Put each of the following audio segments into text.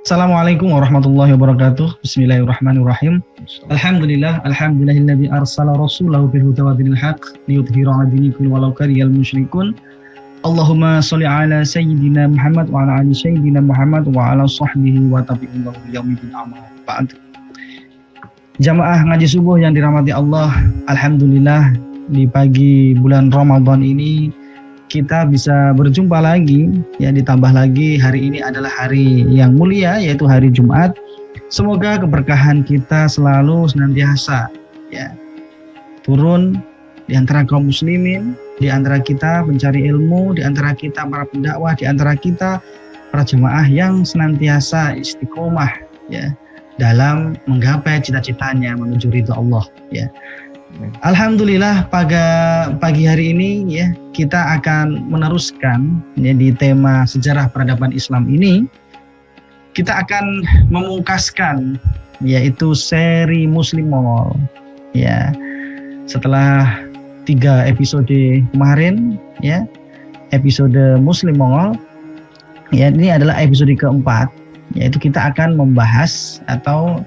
Assalamualaikum warahmatullahi wabarakatuh. Bismillahirrahmanirrahim. Alhamdulillahilladzi arsala rasulahu bil huda wa dinil haqq liyudhhira 'ala dini kulli walau karihal musyrikun. Allahumma sholli ala sayyidina Muhammad wa ala ali sayyidina Muhammad wa ala sahbihi wa tabi'in lahu yaumil amal. Ba'd. Jamaah ngaji subuh yang dirahmati Allah, alhamdulillah di pagi bulan Ramadan ini kita bisa berjumpa lagi, ya, ditambah lagi hari ini adalah hari yang mulia, yaitu hari Jumat. Semoga keberkahan kita selalu senantiasa, ya, turun di antara kaum muslimin, di antara kita pencari ilmu, di antara kita para pendakwah, di antara kita para jemaah yang senantiasa istiqomah, ya, dalam menggapai cita-citanya menuju ridha Allah, ya. Alhamdulillah pada pagi hari ini, ya, kita akan meneruskan, ya, di tema sejarah peradaban Islam ini. Kita akan memungkaskan yaitu seri Muslim Mongol, ya. Setelah 3 episode kemarin, ya, episode Muslim Mongol, ya, ini adalah episode keempat, yaitu kita akan membahas atau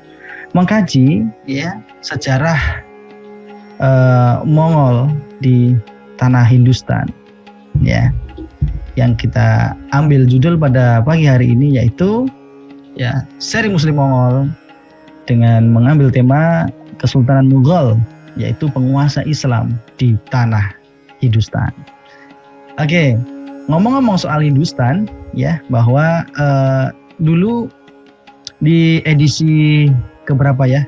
mengkaji, ya, sejarah Mongol di tanah Hindustan, ya, yang kita ambil judul pada pagi hari ini yaitu, ya, seri Muslim Mongol dengan mengambil tema Kesultanan Mughal, yaitu penguasa Islam di tanah Hindustan. Oke, ngomong-ngomong soal Hindustan, ya, bahwa dulu di edisi keberapa, ya,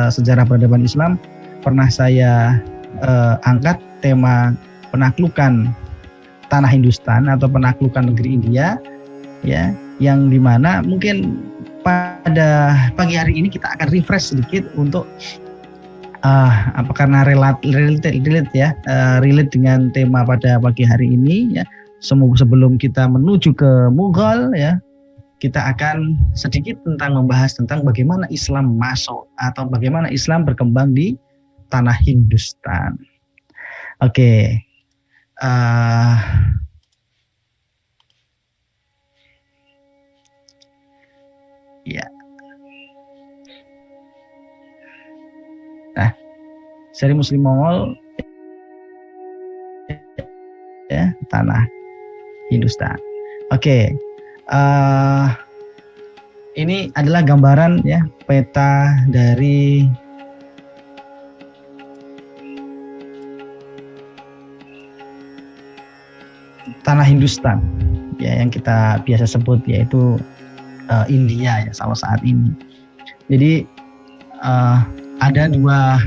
sejarah peradaban Islam pernah saya angkat tema penaklukan tanah Hindustan atau penaklukan negeri India, ya, yang dimana mungkin pada pagi hari ini kita akan refresh sedikit untuk karena relate dengan tema pada pagi hari ini, ya. Sebelum kita menuju ke Mughal, ya, kita akan sedikit membahas tentang bagaimana Islam masuk atau bagaimana Islam berkembang di tanah Hindustan. Oke. Ya. Nah, seri Muslim Mongol, ya, tanah Hindustan. Oke. Ini adalah gambaran, ya, peta dari tanah Hindustan, ya, yang kita biasa sebut yaitu India, ya, sama saat ini. Jadi ada 2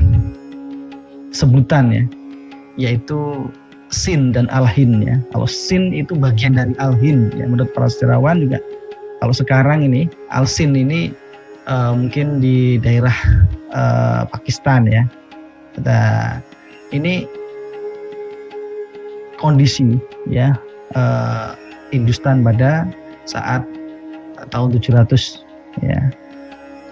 sebutan, ya, yaitu Sind dan Al-Hind, ya. Kalau Sind itu bagian dari Al-Hind, ya, menurut para sejarawan juga. Kalau sekarang ini Al-Sind ini mungkin di daerah Pakistan, ya. Ini kondisi, ya, Hindustan pada saat tahun 700, ya,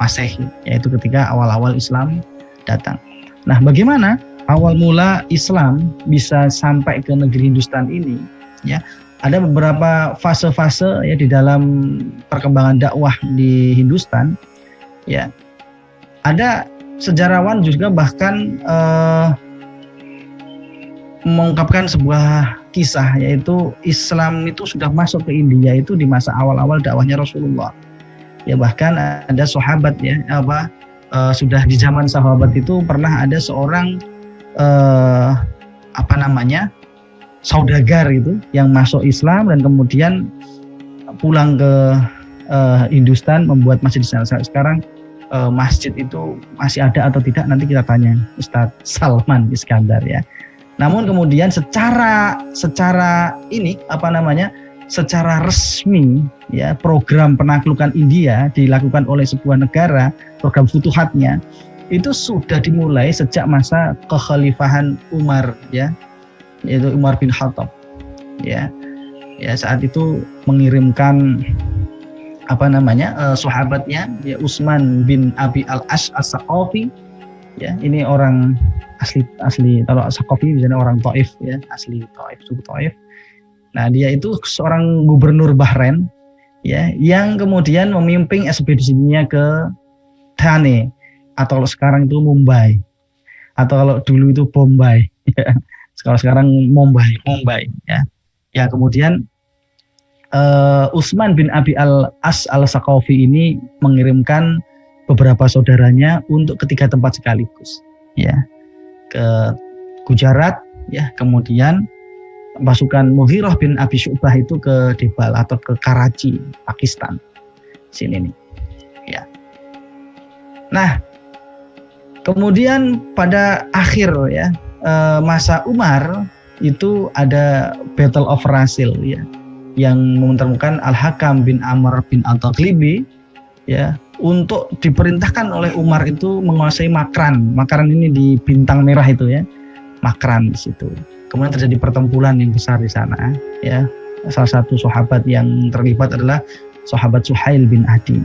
Masehi, yaitu ketika awal-awal Islam datang. Nah, bagaimana awal mula Islam bisa sampai ke negeri Hindustan ini, ya? Ada beberapa fase-fase, ya, di dalam perkembangan dakwah di Hindustan, ya. Ada sejarawan juga bahkan mengungkapkan sebuah kisah, yaitu Islam itu sudah masuk ke India itu di masa awal-awal dakwahnya Rasulullah, ya. Bahkan ada sahabat, ya, sudah di zaman sahabat itu pernah ada seorang saudagar itu yang masuk Islam dan kemudian pulang ke Hindustan membuat masjid di sana. Sekarang masjid itu masih ada atau tidak nanti kita tanya Ustadz Salman Iskandar, ya. Namun kemudian secara ini secara resmi, ya, program penaklukan India dilakukan oleh sebuah negara, program futuhatnya itu sudah dimulai sejak masa kekhalifahan Umar, ya, yaitu Umar bin Khattab, ya. Ya, saat itu mengirimkan sahabatnya, ya, Utsman bin Abi al-Ash as-Saqafi, ya. Ini orang asli kalau Saqafi misalnya orang Taif, ya, asli Taif, suku Taif. Nah, dia itu seorang gubernur Bahrain, ya, yang kemudian memimpin ekspedisinya ke Thane, atau kalau sekarang itu Mumbai, atau kalau dulu itu Bombay, ya. Sekarang Mumbai, ya. Ya, kemudian Utsman bin Abi al-As al-Saqafi ini mengirimkan beberapa saudaranya untuk ketiga tempat sekaligus, ya, ke Gujarat, ya, kemudian pasukan Mughirah bin Abi Syu'bah itu ke Debal atau ke Karachi, Pakistan, sini nih, ya. Nah, kemudian pada akhir, ya, masa Umar itu ada Battle of Rasil, ya, yang menemukan Al-Hakam bin Amr bin Al-Taghlibi, ya, untuk diperintahkan oleh Umar itu menguasai Makran. Makran ini di bintang merah itu, ya, Makran di situ. Kemudian terjadi pertempuran yang besar di sana, ya. Salah satu sahabat yang terlibat adalah sahabat Suhail bin Adi.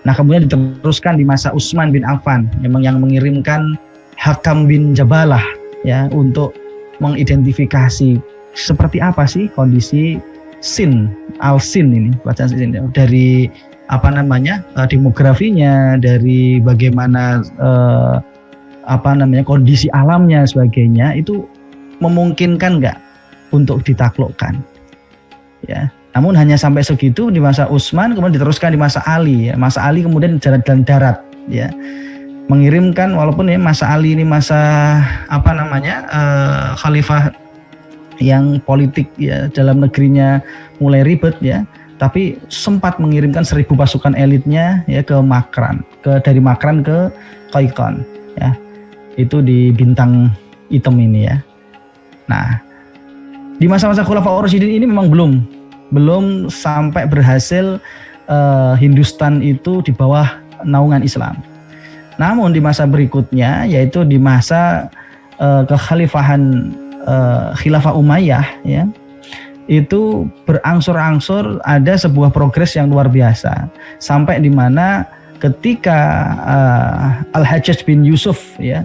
Nah, kemudian diteruskan di masa Utsman bin Affan, yang mengirimkan Hakam bin Jabalah, ya, untuk mengidentifikasi seperti apa sih kondisi Sin ini, bacaan Sin, ya, dari apa namanya demografinya, dari bagaimana kondisi alamnya sebagainya, itu memungkinkan nggak untuk ditaklukkan, ya. Namun hanya sampai segitu di masa Utsman, kemudian diteruskan di masa Ali, ya. Masa Ali kemudian jalan darat, ya, mengirimkan, walaupun ya masa Ali ini masa khalifah yang politik, ya, dalam negerinya mulai ribet, ya, tapi sempat mengirimkan 1.000 pasukan elitnya, ya, ke Makran, dari Makran ke Kaikon, ya, itu di bintang hitam ini, ya. Nah, di masa-masa Khulafaur Rasyidin ini memang belum sampai berhasil Hindustan itu di bawah naungan Islam. Namun di masa berikutnya, yaitu di masa kekhalifahan Khilafah Umayyah, ya, itu berangsur-angsur ada sebuah progres yang luar biasa, sampai di mana ketika Al-Hajjaj bin Yusuf, ya,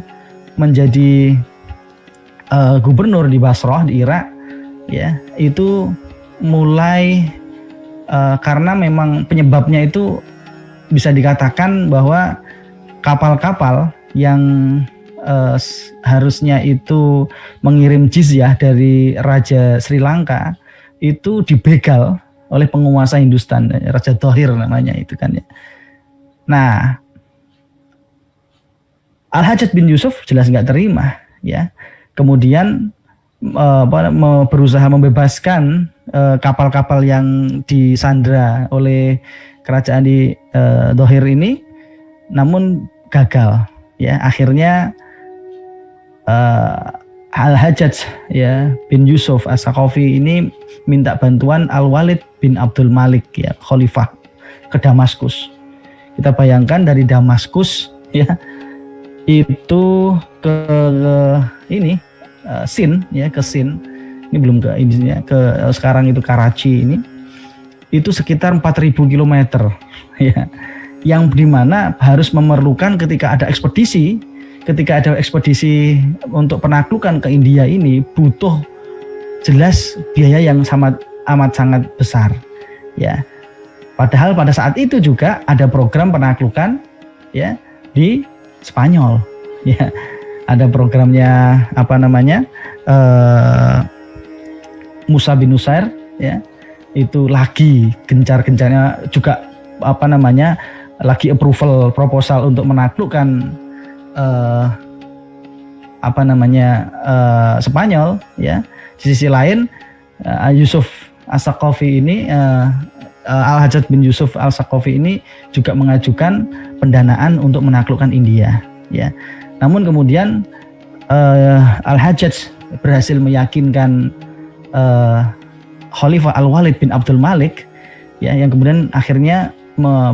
menjadi gubernur di Basrah di Irak, ya, itu mulai karena memang penyebabnya itu bisa dikatakan bahwa kapal-kapal yang harusnya itu mengirim jizyah dari Raja Sri Lanka itu dibegal oleh penguasa Hindustan, Raja Dohir namanya itu kan, ya. Nah, Al-Hajjaj bin Yusuf jelas nggak terima, ya. Kemudian berusaha membebaskan kapal-kapal yang disandra oleh kerajaan di Dohir ini, namun gagal, ya. Akhirnya Al-Hajjaj, ya, bin Yusuf As-Saqafi ini minta bantuan Al-Walid bin Abdul Malik, ya, khalifah, ke Damaskus. Kita bayangkan dari Damaskus, ya, itu ke ini Sin, ya, ke Sin. Ini belum ke ininya, ke sekarang itu Karachi ini. Itu sekitar 4.000 km, ya. Yang dimana harus memerlukan ketika ada ekspedisi untuk penaklukan ke India ini butuh jelas biaya yang amat sangat besar, ya. Padahal pada saat itu juga ada program penaklukan, ya, di Spanyol, ya. Ada programnya Musa bin Nusair, ya. Itu lagi gencar-gencarnya juga lagi approval proposal untuk menaklukkan Spanyol, ya. Di sisi lain Yusuf As-Saqafi ini, Al-Hajjaj bin Yusuf Al-Saqafi ini juga mengajukan pendanaan untuk menaklukkan India, ya. Namun kemudian Al-Hajjaj berhasil meyakinkan Khalifah Al-Walid bin Abdul Malik, ya, yang kemudian akhirnya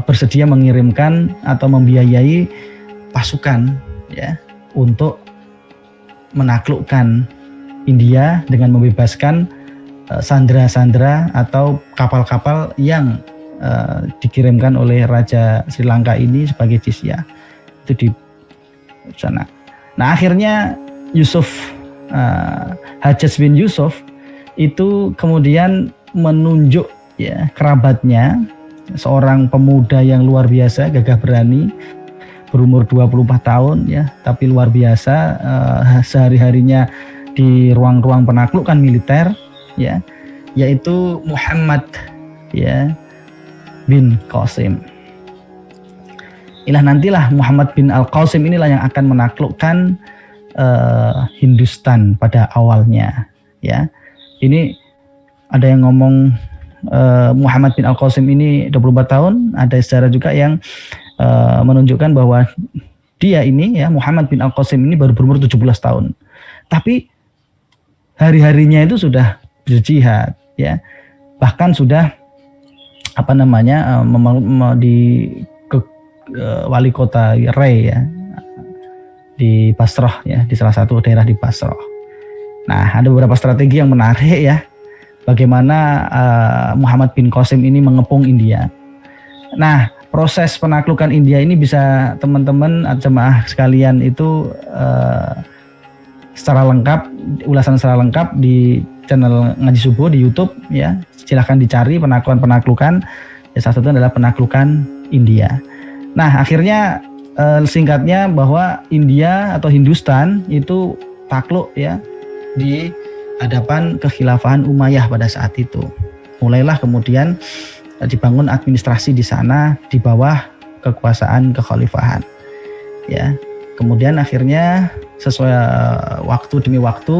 bersedia mengirimkan atau membiayai pasukan, ya, untuk menaklukkan India dengan membebaskan sandera-sandera atau kapal-kapal yang dikirimkan oleh Raja Sri Lanka ini sebagai jizyah itu di sana. Nah, akhirnya Hajjaj bin Yusuf itu kemudian menunjuk, ya, kerabatnya, seorang pemuda yang luar biasa, gagah berani, berumur 24 tahun ya, tapi luar biasa, sehari-harinya di ruang-ruang penaklukan militer ya, yaitu Muhammad ya bin Qasim. Nantilah Muhammad bin Al-Qasim inilah yang akan menaklukkan Hindustan pada awalnya ya. Ini ada yang ngomong Muhammad bin Al-Qasim ini 24 tahun, ada sejarah juga yang menunjukkan bahwa dia ini ya, Muhammad bin Al-Qasim ini baru berumur 17 tahun. Tapi hari-harinya itu sudah berjihad ya. Bahkan sudah di wali kota Ray ya, di Basrah ya, di salah satu daerah di Basrah. Nah, ada beberapa strategi yang menarik ya, bagaimana Muhammad bin Qasim ini mengepung India. Nah, proses penaklukan India ini bisa teman-teman jemaah sekalian itu secara lengkap, ulasan secara lengkap di channel Ngaji Subuh di YouTube ya. Silahkan dicari penaklukan ya, salah satu adalah penaklukan India. Nah, akhirnya singkatnya bahwa India atau Hindustan itu takluk ya di hadapan kekhilafahan Umayyah pada saat itu. Mulailah kemudian dibangun administrasi di sana di bawah kekuasaan kekhalifahan ya. Kemudian akhirnya sesuai waktu demi waktu,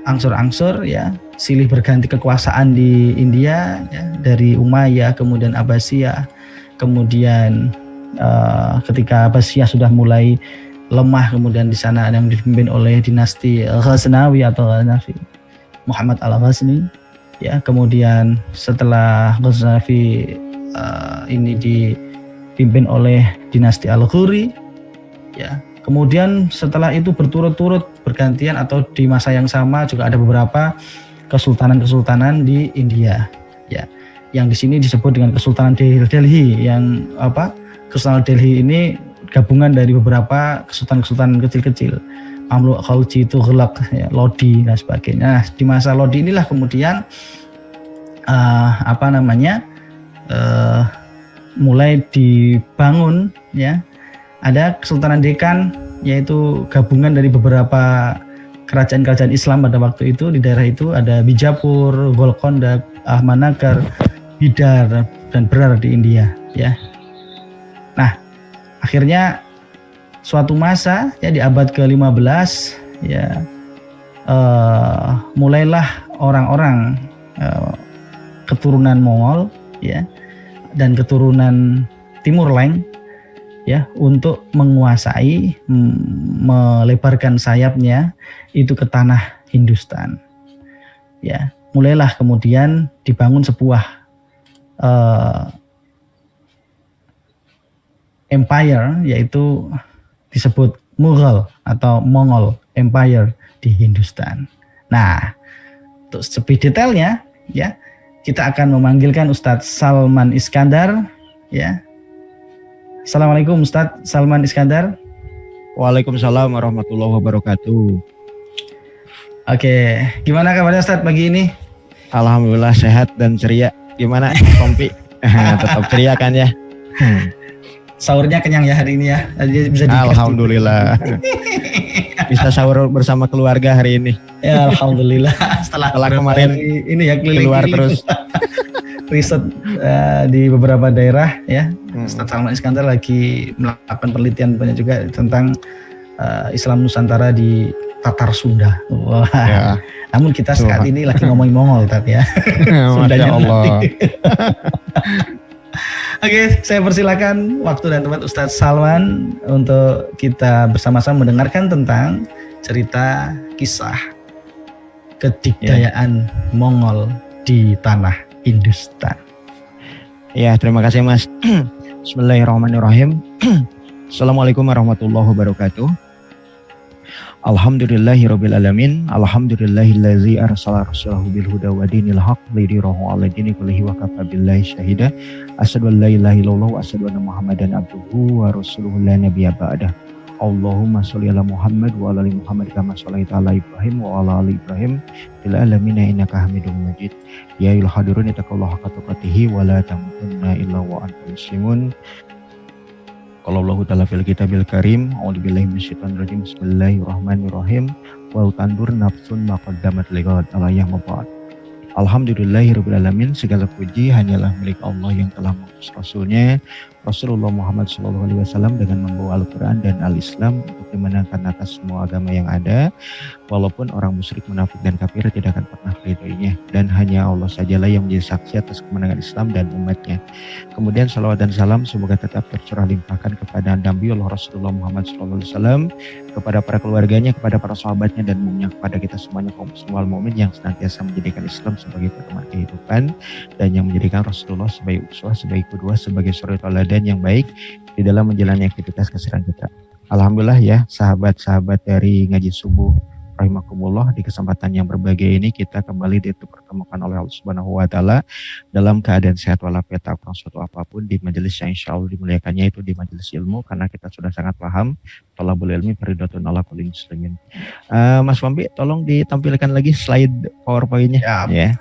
angsur-angsur ya, silih berganti kekuasaan di India ya, dari Umayyah kemudian Abbasiyah, kemudian ketika Abbasiyah sudah mulai lemah, kemudian di sana yang dipimpin oleh dinasti Ghaznawi atau Ghaznavi, Muhammad al-Ghazni ya. Kemudian setelah Ghaznavi ini dipimpin oleh dinasti Al-Ghuri ya. Kemudian setelah itu berturut-turut bergantian atau di masa yang sama juga ada beberapa kesultanan-kesultanan di India ya. Yang di sini disebut dengan Kesultanan Delhi, yang Kesultanan Delhi ini gabungan dari beberapa kesultanan-kesultanan kecil-kecil. Mamluk, Khalji, Tughlaq, ya, Lodi dan sebagainya. Nah, di masa Lodi inilah kemudian mulai dibangun ya. Ada Kesultanan Dekan, yaitu gabungan dari beberapa kerajaan-kerajaan Islam pada waktu itu. Di daerah itu ada Bijapur, Golconda, Ahmadnagar, Bidar dan Berar di India ya. Nah, akhirnya suatu masa ya di abad ke-15 ya, mulailah orang-orang keturunan Mongol ya dan keturunan Timur Leng ya untuk menguasai, melebarkan sayapnya itu ke tanah Hindustan ya. Mulailah kemudian dibangun sebuah empire, yaitu disebut Mughal atau Mongol Empire di Hindustan. Nah, untuk lebih detailnya ya, kita akan memanggilkan Ustadz Salman Iskandar ya. Assalamualaikum Ustadz Salman Iskandar. Waalaikumsalam warahmatullahi wabarakatuh. Oke, gimana kabarnya Ustadz pagi ini? Alhamdulillah sehat dan ceria. Gimana Kompi? Tetap ceria kan ya? Sahurnya kenyang ya hari ini ya? Bisa Alhamdulillah. Bisa sahur bersama keluarga hari ini. Ya Alhamdulillah. Setelah kemarin ini ya keluar terus. Riset di beberapa daerah ya. Ustadz Salman Iskandar lagi melakukan penelitian banyak juga tentang Islam Nusantara di Tatar Sunda. Wah. Ya. Namun kita saat ini lagi ngomongin Mongol tadi ya. Masya Allah. Oke, saya persilakan waktu dan tempat Ustadz Salman untuk kita bersama-sama mendengarkan tentang cerita kisah kedikdayaan Mongol di tanah Hindustan. Ya, terima kasih Mas. Bismillahirrahmanirrahim. Assalamualaikum warahmatullahi wabarakatuh. Alhamdulillahirabbil alamin. Alhamdulillahillazi arsala rasulahu bil huda wa dinil haqq lidhirahu 'ala dini kullihi wa kafa billahi syahida. Asyhadu an la ilaha illallah wa asyhadu anna Muhammadan abduhu wa rasuluhu la nabiyya ba'dah. Allahumma sholli ala Muhammad wa ala ali Muhammad kama shallaita ala Ibrahim wa ala ali Ibrahim fil alamin innaka Hamidum Majid. Ya ayyuhal hadirun ittaqullaha haqqa tuqatih wa la tamutunna illa wa antum muslimun. Qala Allahu ta'ala fil kitabil karim, a'udzubillahi minasyaitonir rajim. Bismillahirrahmanirrahim. Wa tandur nafsun ma qaddamat lighad alayah mabad. Alhamdulillahirabbil alamin, segala puji hanyalah milik Allah yang telah mengutus Rasulnya Rasulullah Muhammad SAW dengan membawa Al-Quran dan Al-Islam untuk dimenangkan atas semua agama yang ada, walaupun orang musyrik, munafik, dan kafir tidak akan pernah meridhoinya, dan hanya Allah sajalah yang menjadi saksi atas kemenangan Islam dan umatnya. Kemudian salawat dan salam semoga tetap tercurah limpahkan kepada Nabi Allah Rasulullah Muhammad SAW, kepada para keluarganya, kepada para sahabatnya, dan umumnya kepada kita semuanya kaum muslim wal mukmin yang senantiasa menjadikan Islam sebagai pedoman kehidupan, dan yang menjadikan Rasulullah sebagai uswah, sebagai qudwah, sebagai suri tauladan yang baik di dalam menjalani aktivitas keseharian kita. Alhamdulillah ya sahabat-sahabat dari ngaji subuh rahimakumullah, di kesempatan yang berbahagia ini kita kembali dipertemukan oleh Allah Subhanahu wa taala dalam keadaan sehat walafiat tanpa suatu apapun di majelis yang insyaallah dimuliakannya, itu di majelis ilmu, karena kita sudah sangat paham thalabul ilmi fardhatun ala kulli muslimin. Mas Wambi, tolong ditampilkan lagi slide PowerPoint-nya ya.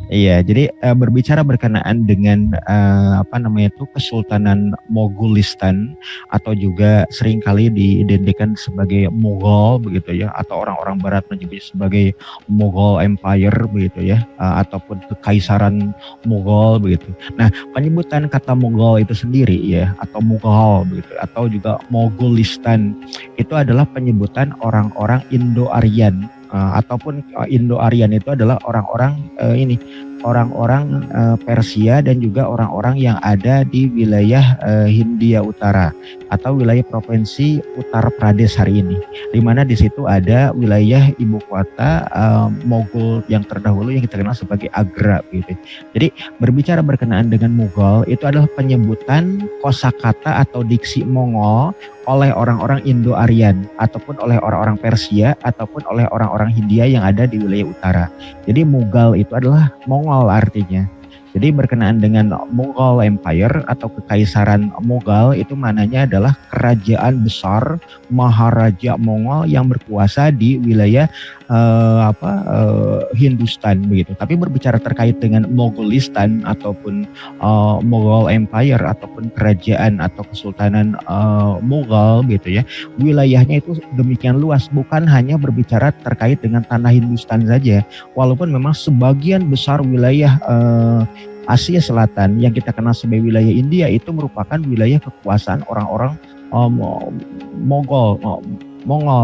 Iya, jadi berbicara berkenaan dengan Kesultanan Mogulistan, atau juga seringkali diidentikan sebagai Mughal begitu ya, atau orang-orang barat menyebutnya sebagai Mughal Empire begitu ya, ataupun Kekaisaran Mughal begitu. Nah, penyebutan kata Mughal itu sendiri ya, atau Mughal begitu, atau juga Mogulistan, itu adalah penyebutan orang-orang Indo-Aryan, ataupun Indo-Aryan itu adalah orang-orang orang-orang Persia dan juga orang-orang yang ada di wilayah Hindia Utara atau wilayah provinsi Uttar Pradesh hari ini, di mana di situ ada wilayah ibu kota Mogul yang terdahulu yang kita kenal sebagai Agra gitu. Jadi berbicara berkenaan dengan Mughal itu adalah penyebutan kosakata atau diksi Mongol oleh orang-orang Indo-Aryan ataupun oleh orang-orang Persia ataupun oleh orang-orang Hindia yang ada di wilayah utara. Jadi Mughal itu adalah Mongol artinya. Jadi berkenaan dengan Mughal Empire atau Kekaisaran Mughal itu maknanya adalah kerajaan besar Maharaja Mongol yang berkuasa di wilayah Hindustan begitu. Tapi berbicara terkait dengan Mogulistan ataupun Mughal Empire ataupun kerajaan atau kesultanan Mughal gitu ya, wilayahnya itu demikian luas, bukan hanya berbicara terkait dengan tanah Hindustan saja, walaupun memang sebagian besar wilayah Asia Selatan yang kita kenal sebagai wilayah India itu merupakan wilayah kekuasaan orang-orang Mongol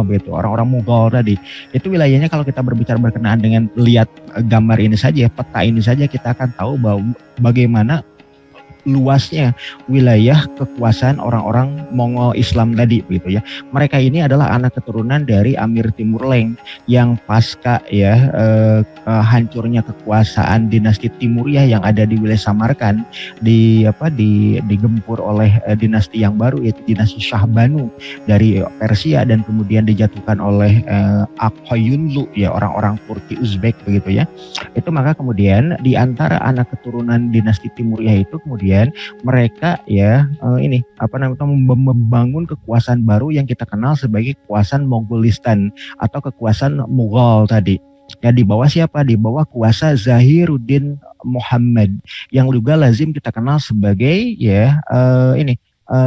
gitu, orang-orang Mughal tadi. Itu wilayahnya kalau kita berbicara berkenaan dengan lihat gambar ini saja, peta ini saja, kita akan tahu bahwa bagaimana luasnya wilayah kekuasaan orang-orang Mongol Islam tadi begitu ya. Mereka ini adalah anak keturunan dari Amir Timur Leng yang pasca ya hancurnya kekuasaan dinasti Timuriyah yang ada di wilayah Samarkand digempur oleh dinasti yang baru, yaitu dinasti Shah Banu dari Persia, dan kemudian dijatuhkan oleh Akhoyunlu ya, orang-orang Turki Uzbek begitu ya. Itu maka kemudian di antara anak keturunan dinasti Timuriyah itu kemudian mereka ya membangun kekuasaan baru yang kita kenal sebagai kekuasaan Mogulistan atau kekuasaan Mughal tadi. Ya, di bawah siapa? Di bawah kuasa Zahiruddin Muhammad yang juga lazim kita kenal sebagai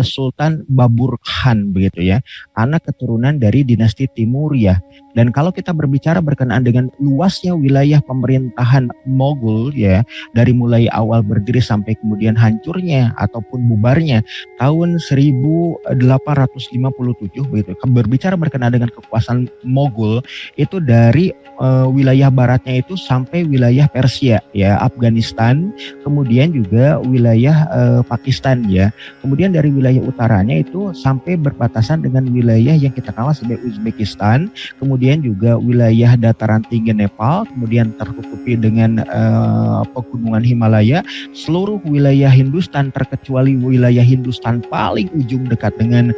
Sultan Babur Khan begitu ya, anak keturunan dari dinasti Timuriyah. Dan kalau kita berbicara berkenaan dengan luasnya wilayah pemerintahan Mogul ya, dari mulai awal berdiri sampai kemudian hancurnya ataupun bubarnya tahun 1857 begitu. Berbicara berkenaan dengan kekuasaan Mogul itu dari wilayah baratnya itu sampai wilayah Persia ya, Afghanistan, kemudian juga wilayah Pakistan ya. Kemudian dari wilayah utaranya itu sampai berbatasan dengan wilayah yang kita kenal sebagai Uzbekistan, kemudian juga wilayah dataran tinggi Nepal, kemudian tertutupi dengan pegunungan Himalaya. Seluruh wilayah Hindustan terkecuali wilayah Hindustan paling ujung dekat dengan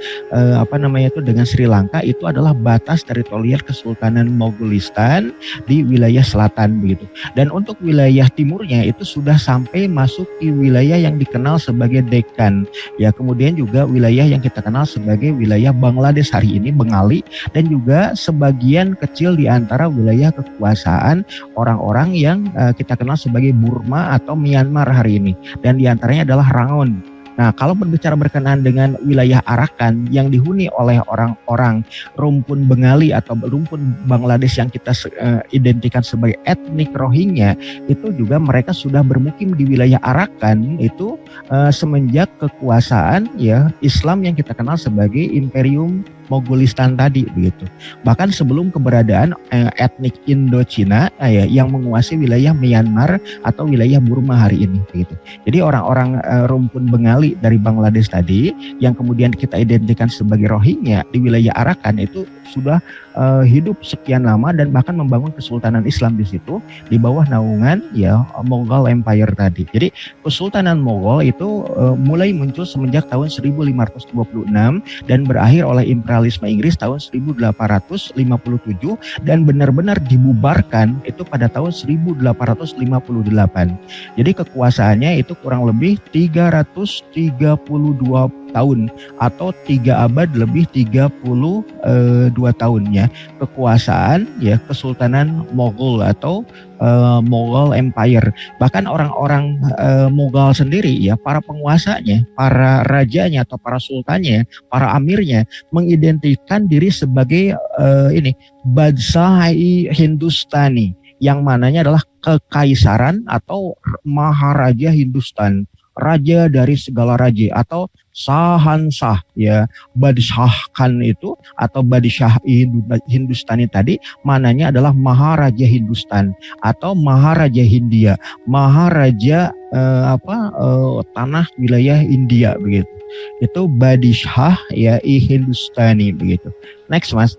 dengan Sri Lanka itu adalah batas teritorial Kesultanan Mogulistan di wilayah selatan begitu. Dan untuk wilayah timurnya itu sudah sampai masuk di wilayah yang dikenal sebagai Deccan ya. Kemudian kemudian juga wilayah yang kita kenal sebagai wilayah Bangladesh hari ini, Bengali, dan juga sebagian kecil di antara wilayah kekuasaan orang-orang yang kita kenal sebagai Burma atau Myanmar hari ini, dan di antaranya adalah Rangoon. Nah, kalau berbicara berkenaan dengan wilayah Arakan yang dihuni oleh orang-orang rumpun Bengali atau rumpun Bangladesh yang kita identikan sebagai etnik Rohingya, itu juga mereka sudah bermukim di wilayah Arakan itu semenjak kekuasaan ya Islam yang kita kenal sebagai Imperium Mogolistan tadi begitu. Bahkan sebelum keberadaan etnik Indochina yang menguasai wilayah Myanmar atau wilayah Burma hari ini begitu. Jadi orang-orang rumpun Bengali dari Bangladesh tadi yang kemudian kita identikan sebagai Rohingya di wilayah Arakan itu sudah hidup sekian lama dan bahkan membangun kesultanan Islam di situ di bawah naungan ya Mughal Empire tadi. Jadi Kesultanan Mughal itu mulai muncul semenjak tahun 1526 dan berakhir oleh imperialisme Inggris tahun 1857 dan benar-benar dibubarkan itu pada tahun 1858. Jadi kekuasaannya itu kurang lebih 332 tahun atau 3 abad lebih 32 tahunnya kekuasaan ya Kesultanan Mughal atau Mughal Empire. Bahkan orang-orang Mughal sendiri ya, para penguasanya, para rajanya atau para sultannya, para amirnya mengidentikan diri sebagai Badshah-i Hindustani, yang mananya adalah kekaisaran atau Maharaja Hindustan, raja dari segala raja atau Sahansah ya. Badshah Khan itu atau Badshah Hindustani tadi mananya adalah Maharaja Hindustan atau Maharaja Hindia, Maharaja tanah wilayah India begitu. Itu Badshah ya Hindustani begitu. Next Mas.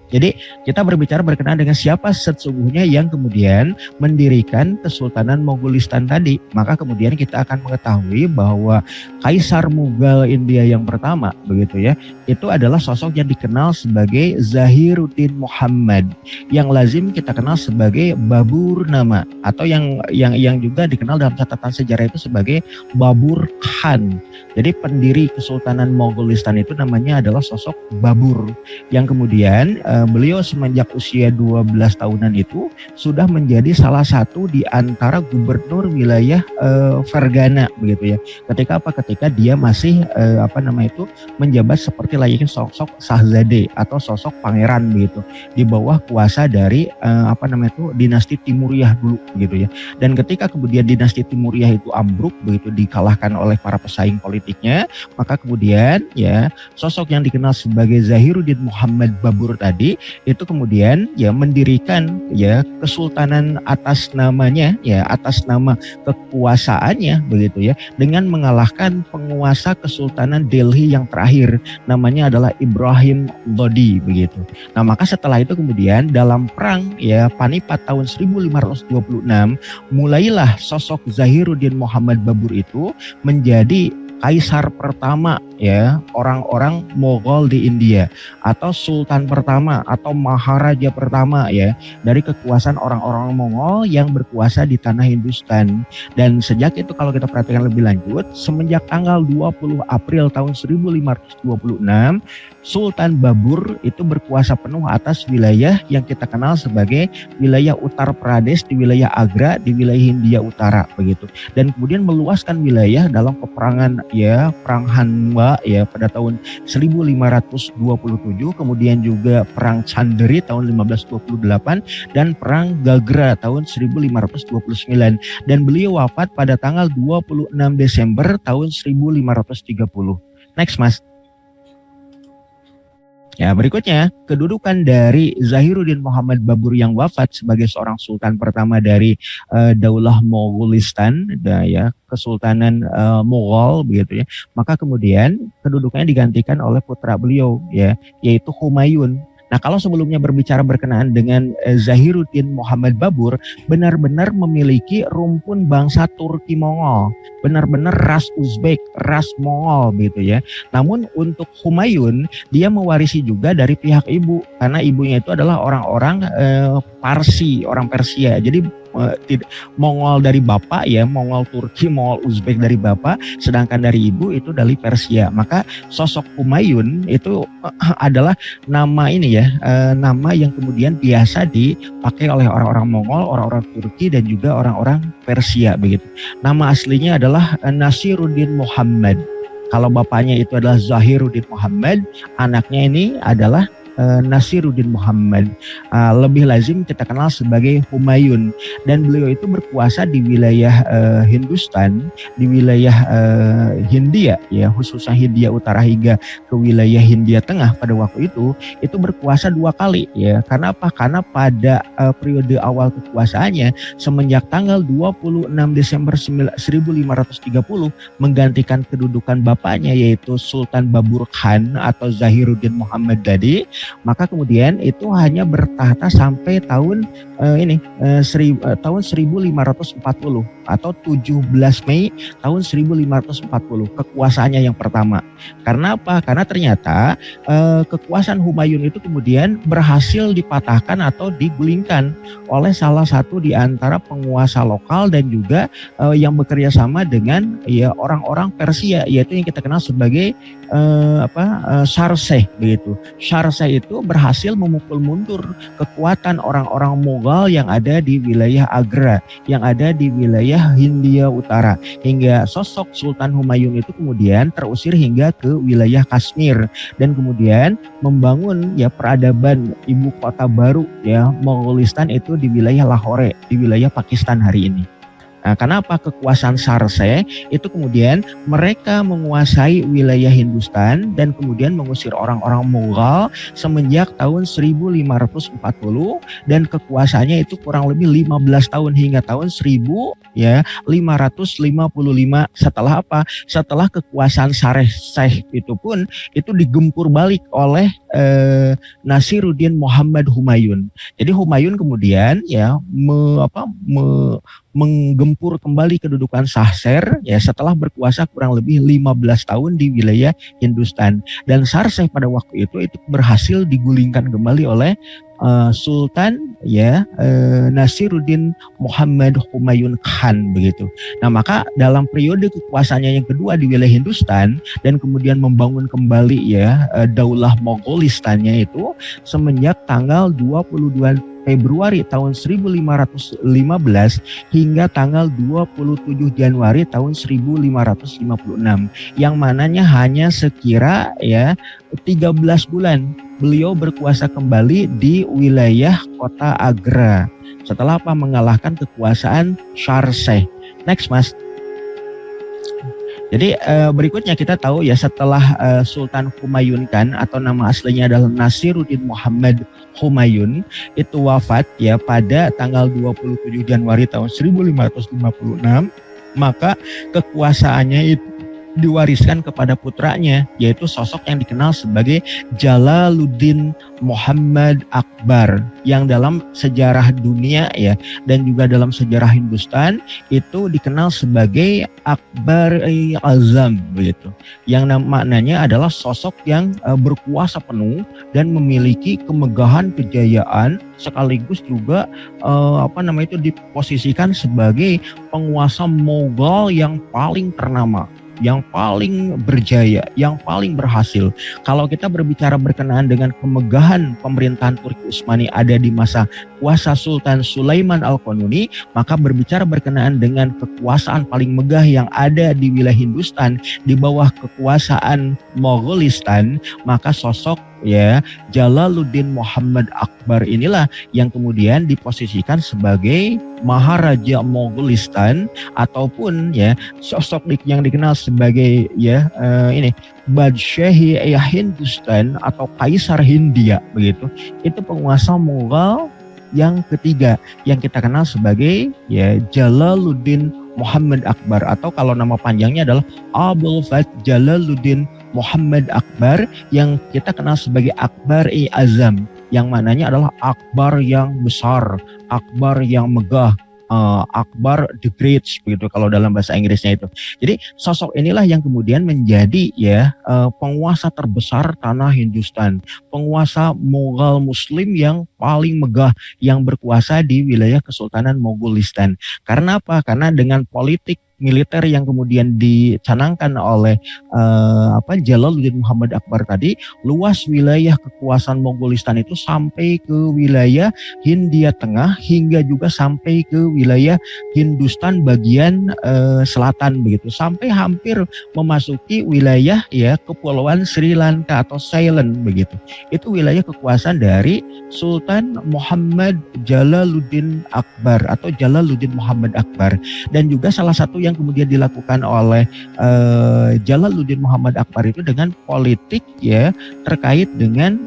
Jadi kita berbicara berkenaan dengan siapa sesungguhnya yang kemudian mendirikan Kesultanan Mogolistan tadi. Maka kemudian kita akan mengetahui bahwa Kaisar Mughal India yang pertama begitu ya, itu adalah sosok yang dikenal sebagai Zahiruddin Muhammad, yang lazim kita kenal sebagai Babur Nama, atau yang juga dikenal dalam catatan sejarah itu sebagai Babur Khan. Jadi pendiri Kesultanan Mogolistan itu namanya adalah sosok Babur, yang kemudian beliau semenjak usia 12 tahunan itu sudah menjadi salah satu di antara gubernur wilayah Fergana begitu ya. Ketika dia masih menjabat seperti layaknya sosok Shahzade atau sosok pangeran begitu di bawah kuasa dari dinasti Timuriyah dulu begitu ya. Dan ketika kemudian dinasti Timuriyah itu ambruk begitu, dikalahkan oleh para pesaing politiknya, maka kemudian ya sosok yang dikenal sebagai Zahiruddin Muhammad Babur tadi itu kemudian ya mendirikan ya kesultanan atas namanya ya, atas nama kekuasaannya begitu ya, dengan mengalahkan penguasa Kesultanan Delhi yang terakhir, namanya adalah Ibrahim Lodi begitu. Nah, maka setelah itu kemudian dalam perang ya Panipat tahun 1526 mulailah sosok Zahiruddin Muhammad Babur itu menjadi kaisar pertama ya orang-orang Mughal di India, atau sultan pertama atau maharaja pertama ya dari kekuasaan orang-orang Mongol yang berkuasa di tanah Hindustan. Dan sejak itu kalau kita perhatikan lebih lanjut, semenjak tanggal 20 April tahun 1526 Sultan Babur itu berkuasa penuh atas wilayah yang kita kenal sebagai wilayah Uttar Pradesh, di wilayah Agra, di wilayah Hindia Utara begitu. Dan kemudian meluaskan wilayah dalam peperangan ya Perang Hanwa ya pada tahun 1527, kemudian juga Perang Chanderi tahun 1528 dan Perang Gagra tahun 1529, dan beliau wafat pada tanggal 26 Desember tahun 1530. Next Mas. Ya, berikutnya kedudukan dari Zahiruddin Muhammad Babur yang wafat sebagai seorang sultan pertama dari Daulah Mogolistan ya, Kesultanan Mughal begitu ya. Maka kemudian kedudukannya digantikan oleh putra beliau ya, yaitu Humayun. Nah, kalau sebelumnya berbicara berkenaan dengan Zahiruddin Muhammad Babur, benar-benar memiliki rumpun bangsa Turki Mongol, benar-benar ras Uzbek, ras Mongol gitu ya. Namun untuk Humayun, dia mewarisi juga dari pihak ibu, karena ibunya itu adalah orang-orang Parsi, orang Persia. Jadi Mongol dari bapak ya, Mongol Turki, Mongol Uzbek dari bapak, sedangkan dari ibu itu dari Persia. Maka sosok Humayun itu adalah nama ini ya, nama yang kemudian biasa dipakai oleh orang-orang Mongol, orang-orang Turki dan juga orang-orang Persia begitu. Nama aslinya adalah Nasiruddin Muhammad. Kalau bapaknya itu adalah Zahiruddin Muhammad, anaknya ini adalah Nasiruddin Muhammad. Lebih lazim kita kenal sebagai Humayun, dan beliau itu berkuasa di wilayah Hindustan, di wilayah Hindia ya, khususnya Hindia Utara hingga ke wilayah Hindia Tengah pada waktu itu berkuasa 2 kali ya. Karena apa? Karena pada periode awal kekuasaannya semenjak tanggal 26 Desember 1530 menggantikan kedudukan bapaknya yaitu Sultan Babur Khan atau Zahiruddin Muhammad tadi. Maka kemudian itu hanya bertahta sampai tahun tahun 1540 atau 17 Mei tahun 1540 kekuasaannya yang pertama. Karena apa? Karena ternyata kekuasaan Humayun itu kemudian berhasil dipatahkan atau digulingkan oleh salah satu di antara penguasa lokal dan juga yang bekerja sama dengan ya orang-orang Persia, yaitu yang kita kenal sebagai Sharseh begitu. Sharseh itu berhasil memukul mundur kekuatan orang-orang Mughal yang ada di wilayah Agra, yang ada di wilayah Hindia Utara, hingga sosok Sultan Humayun itu kemudian terusir hingga ke wilayah Kashmir dan kemudian membangun ya peradaban ibu kota baru ya Mongolistan itu di wilayah Lahore, di wilayah Pakistan hari ini. Nah, kenapa kekuasaan Sharseh itu kemudian mereka menguasai wilayah Hindustan dan kemudian mengusir orang-orang Mughal semenjak tahun 1540 dan kekuasaannya itu kurang lebih 15 tahun hingga tahun 1555. Setelah apa? Setelah kekuasaan Sharseh itu pun itu digempur balik oleh Nasiruddin Muhammad Humayun. Jadi Humayun kemudian ya menggempur kembali kedudukan Sharseh ya setelah berkuasa kurang lebih 15 tahun di wilayah Hindustan, dan Sharseh pada waktu itu berhasil digulingkan kembali oleh Sultan ya Nasiruddin Muhammad Humayun Khan begitu. Nah, maka dalam periode kekuasaannya yang kedua di wilayah Hindustan dan kemudian membangun kembali ya Daulah Monggolistannya itu semenjak tanggal 22 Februari tahun 1515 hingga tanggal 27 Januari tahun 1556, yang mananya hanya sekira ya 13 bulan beliau berkuasa kembali di wilayah kota Agra setelah apa? Mengalahkan kekuasaan Sharseh. Next Mas. Jadi berikutnya kita tahu ya setelah Sultan Humayun Khan atau nama aslinya adalah Nasiruddin Muhammad Humayun itu wafat ya pada tanggal 27 Januari tahun 1556, maka kekuasaannya itu diwariskan kepada putranya yaitu sosok yang dikenal sebagai Jalaluddin Muhammad Akbar, yang dalam sejarah dunia ya dan juga dalam sejarah Hindustan itu dikenal sebagai Akbar Azam begitu, yang maknanya adalah sosok yang berkuasa penuh dan memiliki kemegahan kejayaan sekaligus juga diposisikan sebagai penguasa Mughal yang paling ternama, yang paling berjaya, yang paling berhasil. Kalau kita berbicara berkenaan dengan kemegahan pemerintahan Turki Utsmani ada di masa kuasa Sultan Sulaiman Al-Qanuni, maka berbicara berkenaan dengan kekuasaan paling megah yang ada di wilayah Hindustan di bawah kekuasaan Mongolistan, maka sosok ya Jalaluddin Muhammad Akbar inilah yang kemudian diposisikan sebagai Maharaja Mongolistan ataupun ya sosok yang dikenal sebagai ya Badshahi Hindustan atau Kaisar Hindia begitu. Itu penguasa Mughal yang ketiga yang kita kenal sebagai ya Jalaluddin Muhammad Akbar, atau kalau nama panjangnya adalah Abul Fath Jalaluddin Muhammad Akbar, yang kita kenal sebagai Akbar-i-Azam, yang mananya adalah Akbar yang besar, Akbar yang megah, Akbar the Great begitu kalau dalam bahasa Inggrisnya itu. Jadi sosok inilah yang kemudian menjadi ya penguasa terbesar tanah Hindustan, penguasa Mughal Muslim yang paling megah yang berkuasa di wilayah Kesultanan Mogolistan. Karena apa? Karena dengan politik militer yang kemudian dicanangkan oleh Jalaluddin Muhammad Akbar tadi, luas wilayah kekuasaan Mogolistan itu sampai ke wilayah Hindia Tengah hingga juga sampai ke wilayah Hindustan bagian selatan begitu, sampai hampir memasuki wilayah ya kepulauan Sri Lanka atau Ceylon begitu. Itu wilayah kekuasaan dari Sultan Muhammad Jalaluddin Akbar atau Jalaluddin Muhammad Akbar. Dan juga salah satu yang kemudian dilakukan oleh Jalaluddin Muhammad Akbar itu dengan politik ya terkait dengan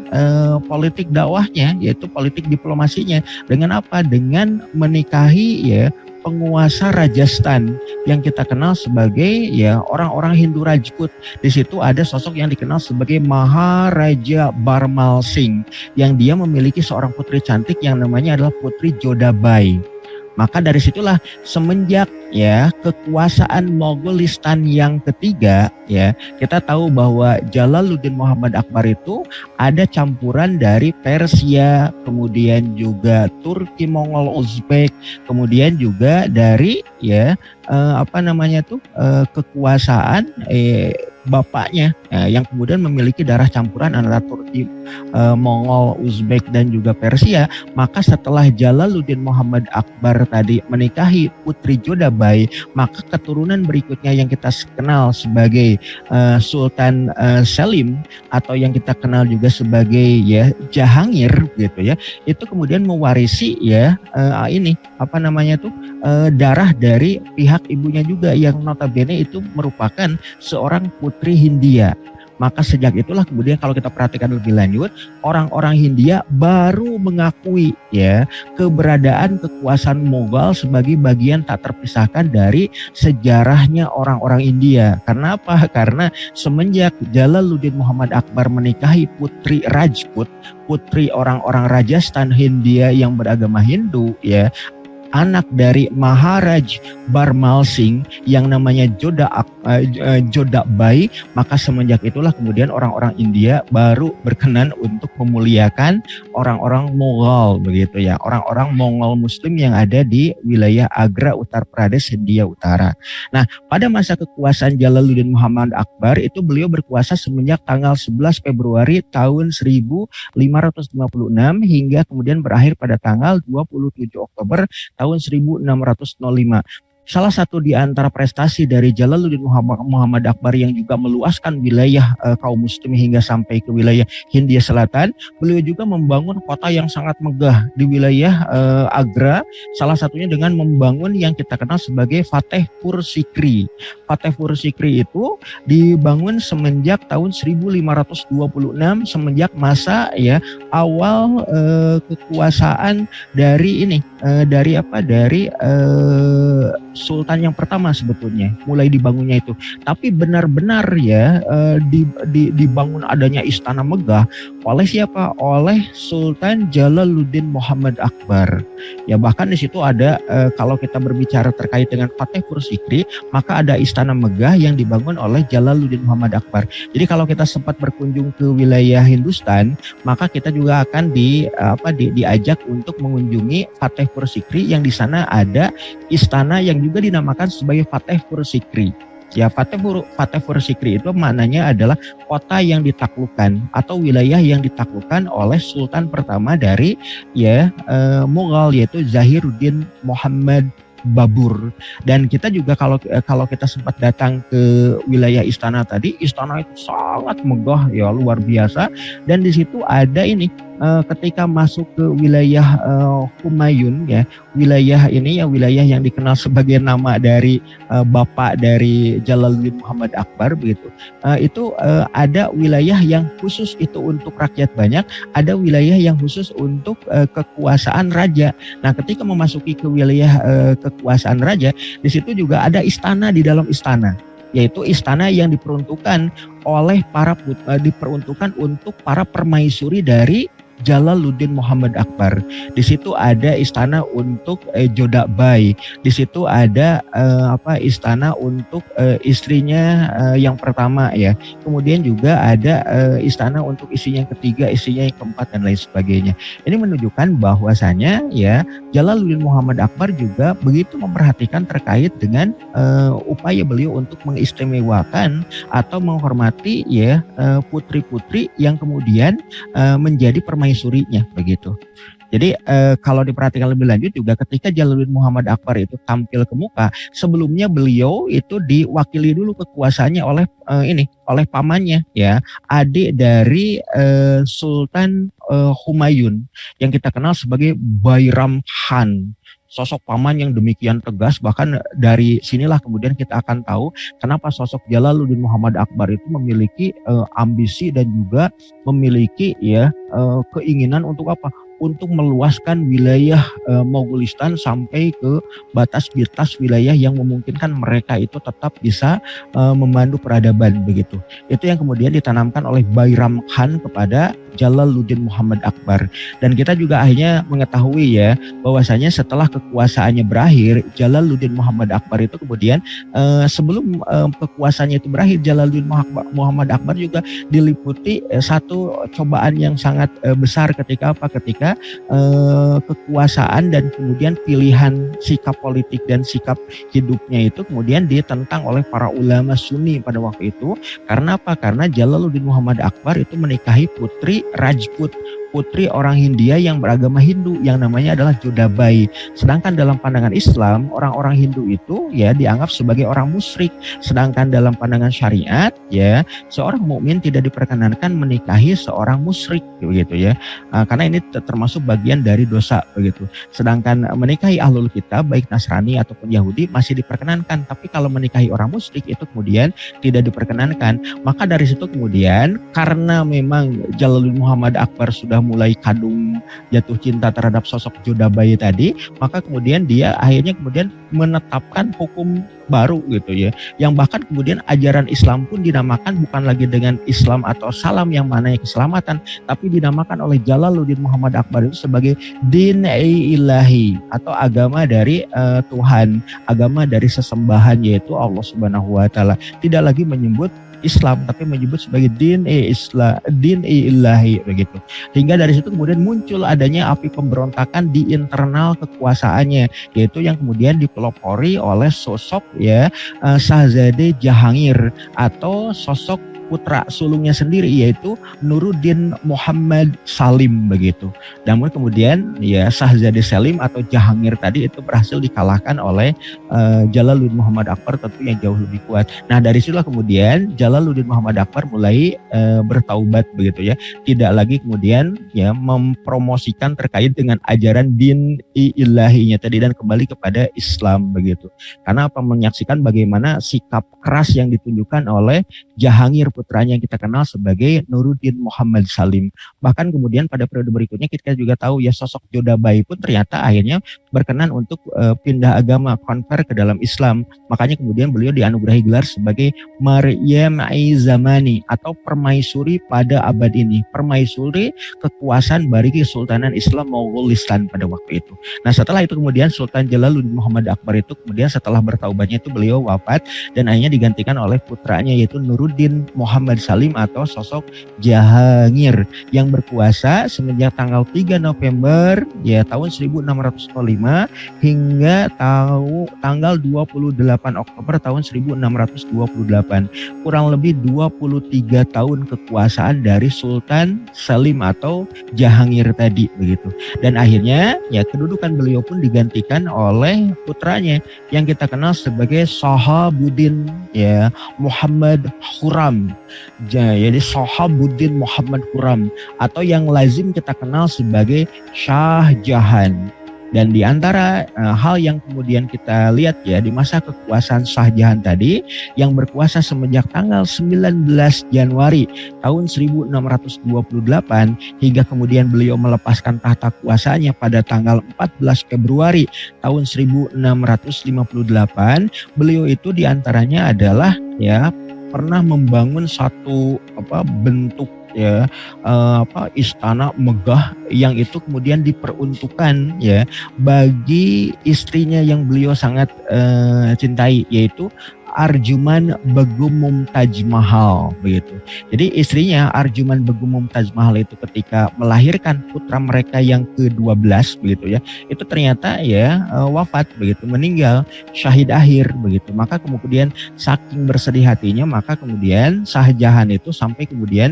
politik dakwahnya, yaitu politik diplomasinya. Dengan apa? Dengan menikahi ya penguasa Rajasthan yang kita kenal sebagai ya orang-orang Hindu Rajput. Di situ ada sosok yang dikenal sebagai Maharaja Barmal Singh yang dia memiliki seorang putri cantik yang namanya adalah Putri Jodabai. Maka dari situlah semenjak ya kekuasaan Mogolistan yang ketiga ya, kita tahu bahwa Jalaluddin Muhammad Akbar itu ada campuran dari Persia, kemudian juga Turki, Mongol, Uzbek, kemudian juga dari ya kekuasaan bapaknya yang kemudian memiliki darah campuran antara Turki, Mongol, Uzbek dan juga Persia. Maka setelah Jalaluddin Muhammad Akbar tadi menikahi Putri Jodabai, maka keturunan berikutnya yang kita kenal sebagai Sultan Selim atau yang kita kenal juga sebagai ya Jahangir gitu ya, itu kemudian mewarisi ya darah dari pihak ibunya juga yang notabene itu merupakan seorang putri Hindia. Maka sejak itulah kemudian kalau kita perhatikan lebih lanjut, orang-orang Hindia baru mengakui ya keberadaan kekuasaan Mughal sebagai bagian tak terpisahkan dari sejarahnya orang-orang India. Karena apa? Karena semenjak Jalaluddin Muhammad Akbar menikahi Putri Rajput, putri orang-orang Rajasthan Hindia yang beragama Hindu ya, anak dari Maharaj Barmal Singh yang namanya Jodabai, maka semenjak itulah kemudian orang-orang India baru berkenan untuk memuliakan orang-orang Mughal begitu ya, orang-orang Mongol Muslim yang ada di wilayah Agra, Uttar Pradesh, Hindia Utara. Nah, pada masa kekuasaan Jalaluddin Muhammad Akbar itu beliau berkuasa semenjak tanggal 11 Februari tahun 1556 hingga kemudian berakhir pada tanggal 27 Oktober tahun 1605. Salah satu di antara prestasi dari Jalaluddin Muhammad Akbar yang juga meluaskan wilayah kaum muslim hingga sampai ke wilayah Hindia Selatan, beliau juga membangun kota yang sangat megah di wilayah Agra, salah satunya dengan membangun yang kita kenal sebagai Fatehpur Sikri. Fatehpur Sikri itu dibangun semenjak tahun 1526, semenjak masa ya awal kekuasaan dari Sultan yang pertama sebetulnya mulai dibangunnya itu. Tapi benar-benar ya dibangun adanya istana megah oleh siapa? Oleh Sultan Jalaluddin Muhammad Akbar. Ya bahkan di situ ada kalau kita berbicara terkait dengan Fatehpur Sikri, maka ada istana megah yang dibangun oleh Jalaluddin Muhammad Akbar. Jadi kalau kita sempat berkunjung ke wilayah Hindustan, maka kita juga akan diajak untuk mengunjungi Fatehpur Sikri yang di sana ada istana yang juga dinamakan sebagai Fatehpur Sikri. Ya, Fatehpur Sikri itu maknanya adalah kota yang ditaklukkan atau wilayah yang ditaklukkan oleh sultan pertama dari Mughal, yaitu Zahiruddin Muhammad Babur. Dan kita juga kalau kita sempat datang ke wilayah istana tadi, istana itu sangat megah ya, luar biasa. Dan di situ ada ketika masuk ke wilayah Humayun ya, wilayah ini ya wilayah yang dikenal sebagai nama dari bapak dari Jalaluddin Muhammad Akbar begitu. Itu ada wilayah yang khusus itu untuk rakyat banyak, ada wilayah yang khusus untuk kekuasaan raja. Nah, ketika memasuki ke wilayah kekuasaan raja, di situ juga ada istana di dalam istana, yaitu istana yang diperuntukkan untuk para permaisuri dari Jalaluddin Muhammad Akbar. Di situ ada istana untuk Jodabai. Di situ ada istana untuk istrinya yang pertama ya. Kemudian juga ada istana untuk istrinya yang ketiga, istrinya yang keempat dan lain sebagainya. Ini menunjukkan bahwasanya ya Jalaluddin Muhammad Akbar juga begitu memperhatikan terkait dengan upaya beliau untuk mengistimewakan atau menghormati ya putri-putri yang kemudian menjadi permaisurinya begitu. Jadi kalau diperhatikan lebih lanjut juga ketika Jalaluddin Muhammad Akbar itu tampil ke muka, sebelumnya beliau itu diwakili dulu kekuasaannya oleh oleh pamannya ya, adik dari Sultan Humayun yang kita kenal sebagai Bairam Khan. Sosok paman yang demikian tegas, bahkan dari sinilah kemudian kita akan tahu kenapa sosok Jalaluddin Muhammad Akbar itu memiliki ambisi dan juga memiliki ya keinginan untuk apa? Untuk meluaskan wilayah Mogolistan sampai ke batas-batas wilayah yang memungkinkan mereka itu tetap bisa memandu peradaban begitu. Itu yang kemudian ditanamkan oleh Bairam Khan kepada Jalaluddin Muhammad Akbar. Dan kita juga akhirnya mengetahui ya bahwasanya setelah kekuasaannya berakhir, Jalaluddin Muhammad Akbar itu kemudian sebelum kekuasaannya itu berakhir, Jalaluddin Muhammad Akbar juga diliputi satu cobaan yang sangat besar ketika apa? Ketika kekuasaan dan kemudian pilihan sikap politik dan sikap hidupnya itu kemudian ditentang oleh para ulama Sunni pada waktu itu. Karena apa? Karena Jalaluddin Muhammad Akbar itu menikahi putri Rajput, putri orang Hindia yang beragama Hindu yang namanya adalah Jodabai. Sedangkan dalam pandangan Islam, orang-orang Hindu itu ya dianggap sebagai orang musyrik. Sedangkan dalam pandangan syariat ya seorang mukmin tidak diperkenankan menikahi seorang musyrik begitu ya. Karena ini termasuk bagian dari dosa begitu. Sedangkan menikahi ahlul kitab baik Nasrani ataupun Yahudi masih diperkenankan, tapi kalau menikahi orang musyrik itu kemudian tidak diperkenankan. Maka dari situ kemudian karena memang Jalaluddin Muhammad Akbar sudah mulai kadung jatuh cinta terhadap sosok Jodabai tadi, maka kemudian dia akhirnya kemudian menetapkan hukum baru gitu ya, yang bahkan kemudian ajaran Islam pun dinamakan bukan lagi dengan Islam atau salam yang mana keselamatan, tapi dinamakan oleh Jalaluddin Muhammad Akbar itu sebagai din ilahi atau agama dari Tuhan, agama dari sesembahan yaitu Allah Subhanahu wa taala. Tidak lagi menyebut Islam tapi menyebut sebagai din ilahi begitu. Hingga dari situ kemudian muncul adanya api pemberontakan di internal kekuasaannya, yaitu yang kemudian dipelopori oleh sosok ya Shahzade Jahangir atau sosok putra sulungnya sendiri yaitu Nuruddin Muhammad Salim begitu. Namun kemudian ya Shahzade Salim atau Jahangir tadi itu berhasil dikalahkan oleh Jalaluddin Muhammad Akbar tentu yang jauh lebih kuat. Nah dari situlah kemudian Jalaluddin Muhammad Akbar mulai bertaubat begitu ya. Tidak lagi kemudian ya mempromosikan terkait dengan ajaran din ilahinya tadi dan kembali kepada Islam begitu. Karena apa? Menyaksikan bagaimana sikap keras yang ditunjukkan oleh Jahangir putranya yang kita kenal sebagai Nuruddin Muhammad Salim. Bahkan kemudian pada periode berikutnya kita juga tahu ya sosok Jodabai pun ternyata akhirnya berkenan untuk pindah agama, konver ke dalam Islam. Makanya kemudian beliau dianugerahi gelar sebagai Maryam Zamani atau permaisuri pada abad ini. Permaisuri kekuasaan bagi Kesultanan Islam Mogolistan pada waktu itu. Nah setelah itu kemudian Sultan Jalaluddin Muhammad Akbar itu kemudian setelah bertaubatnya itu beliau wafat dan akhirnya digantikan oleh putranya yaitu Nuruddin Muhammad Salim atau sosok Jahangir yang berkuasa semenjak tanggal 3 November ya tahun 1605 hingga tanggal 28 Oktober tahun 1628. Kurang lebih 23 tahun kekuasaan dari Sultan Salim atau Jahangir tadi begitu. Dan akhirnya ya kedudukan beliau pun digantikan oleh putranya yang kita kenal sebagai Shahabuddin ya Muhammad Khurram. Jadi Shahabuddin Muhammad Khurram atau yang lazim kita kenal sebagai Shah Jahan. Dan di antara hal yang kemudian kita lihat ya di masa kekuasaan Shah Jahan tadi yang berkuasa semenjak tanggal 19 Januari tahun 1628 hingga kemudian beliau melepaskan tahta kuasanya pada tanggal 14 Februari tahun 1658, beliau itu diantaranya adalah ya pernah membangun satu bentuk ya istana megah yang itu kemudian diperuntukkan ya bagi istrinya yang beliau sangat cintai, yaitu Arjuman Begum Mumtaz Mahal begitu. Jadi istrinya Arjuman Begum Mumtaz Mahal itu ketika melahirkan putra mereka yang ke-12 begitu ya, itu ternyata ya wafat begitu, meninggal syahid akhir begitu. Maka kemudian saking bersedih hatinya, maka kemudian Shah Jahan itu sampai kemudian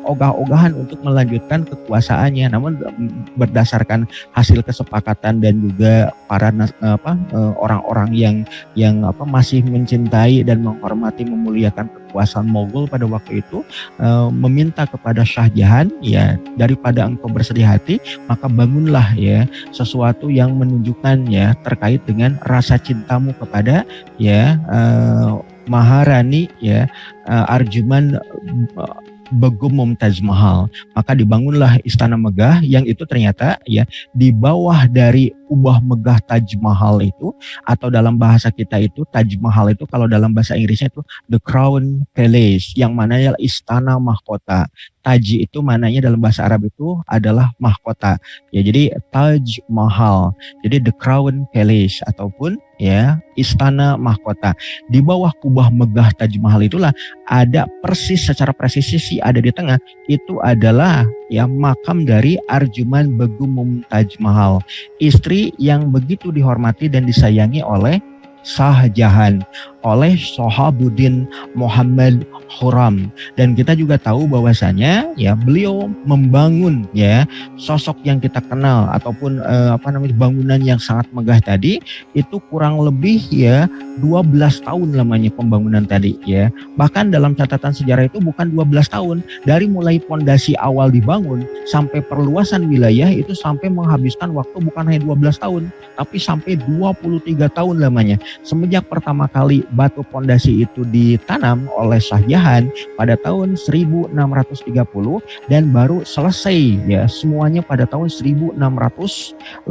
ogah-ogahan untuk melanjutkan kekuasaannya, namun berdasarkan hasil kesepakatan dan juga para orang-orang yang masih mencintai dan menghormati memuliakan kekuasaan Mogol pada waktu itu, meminta kepada Shah Jahan, ya daripada engkau bersedih hati, maka bangunlah ya sesuatu yang menunjukkan ya terkait dengan rasa cintamu kepada ya Maharani ya Arjuman Begum Mumtaz Mahal. Maka dibangunlah istana megah yang itu ternyata ya di bawah dari kubah megah Taj Mahal itu, atau dalam bahasa kita itu Taj Mahal itu kalau dalam bahasa Inggrisnya itu the Crown Palace, yang mana adalah istana mahkota. Taji itu mananya dalam bahasa Arab itu adalah mahkota. Ya, jadi Taj Mahal. Jadi the Crown Palace ataupun ya istana mahkota. Di bawah kubah megah Taj Mahal itulah ada persis secara presisi ada di tengah itu adalah ya makam dari Arjuman Begum Mumtaz Mahal, istri yang begitu dihormati dan disayangi oleh Shah Jahan, oleh Shahabuddin Muhammad Khurram. Dan kita juga tahu bahwasanya ya beliau membangun ya sosok yang kita kenal ataupun bangunan yang sangat megah tadi itu kurang lebih ya 12 tahun lamanya pembangunan tadi ya. Bahkan dalam catatan sejarah itu bukan 12 tahun, dari mulai pondasi awal dibangun sampai perluasan wilayah itu sampai menghabiskan waktu bukan hanya 12 tahun tapi sampai 23 tahun lamanya. Semenjak pertama kali batu pondasi itu ditanam oleh Shah Jahan pada tahun 1630 dan baru selesai ya semuanya pada tahun 1653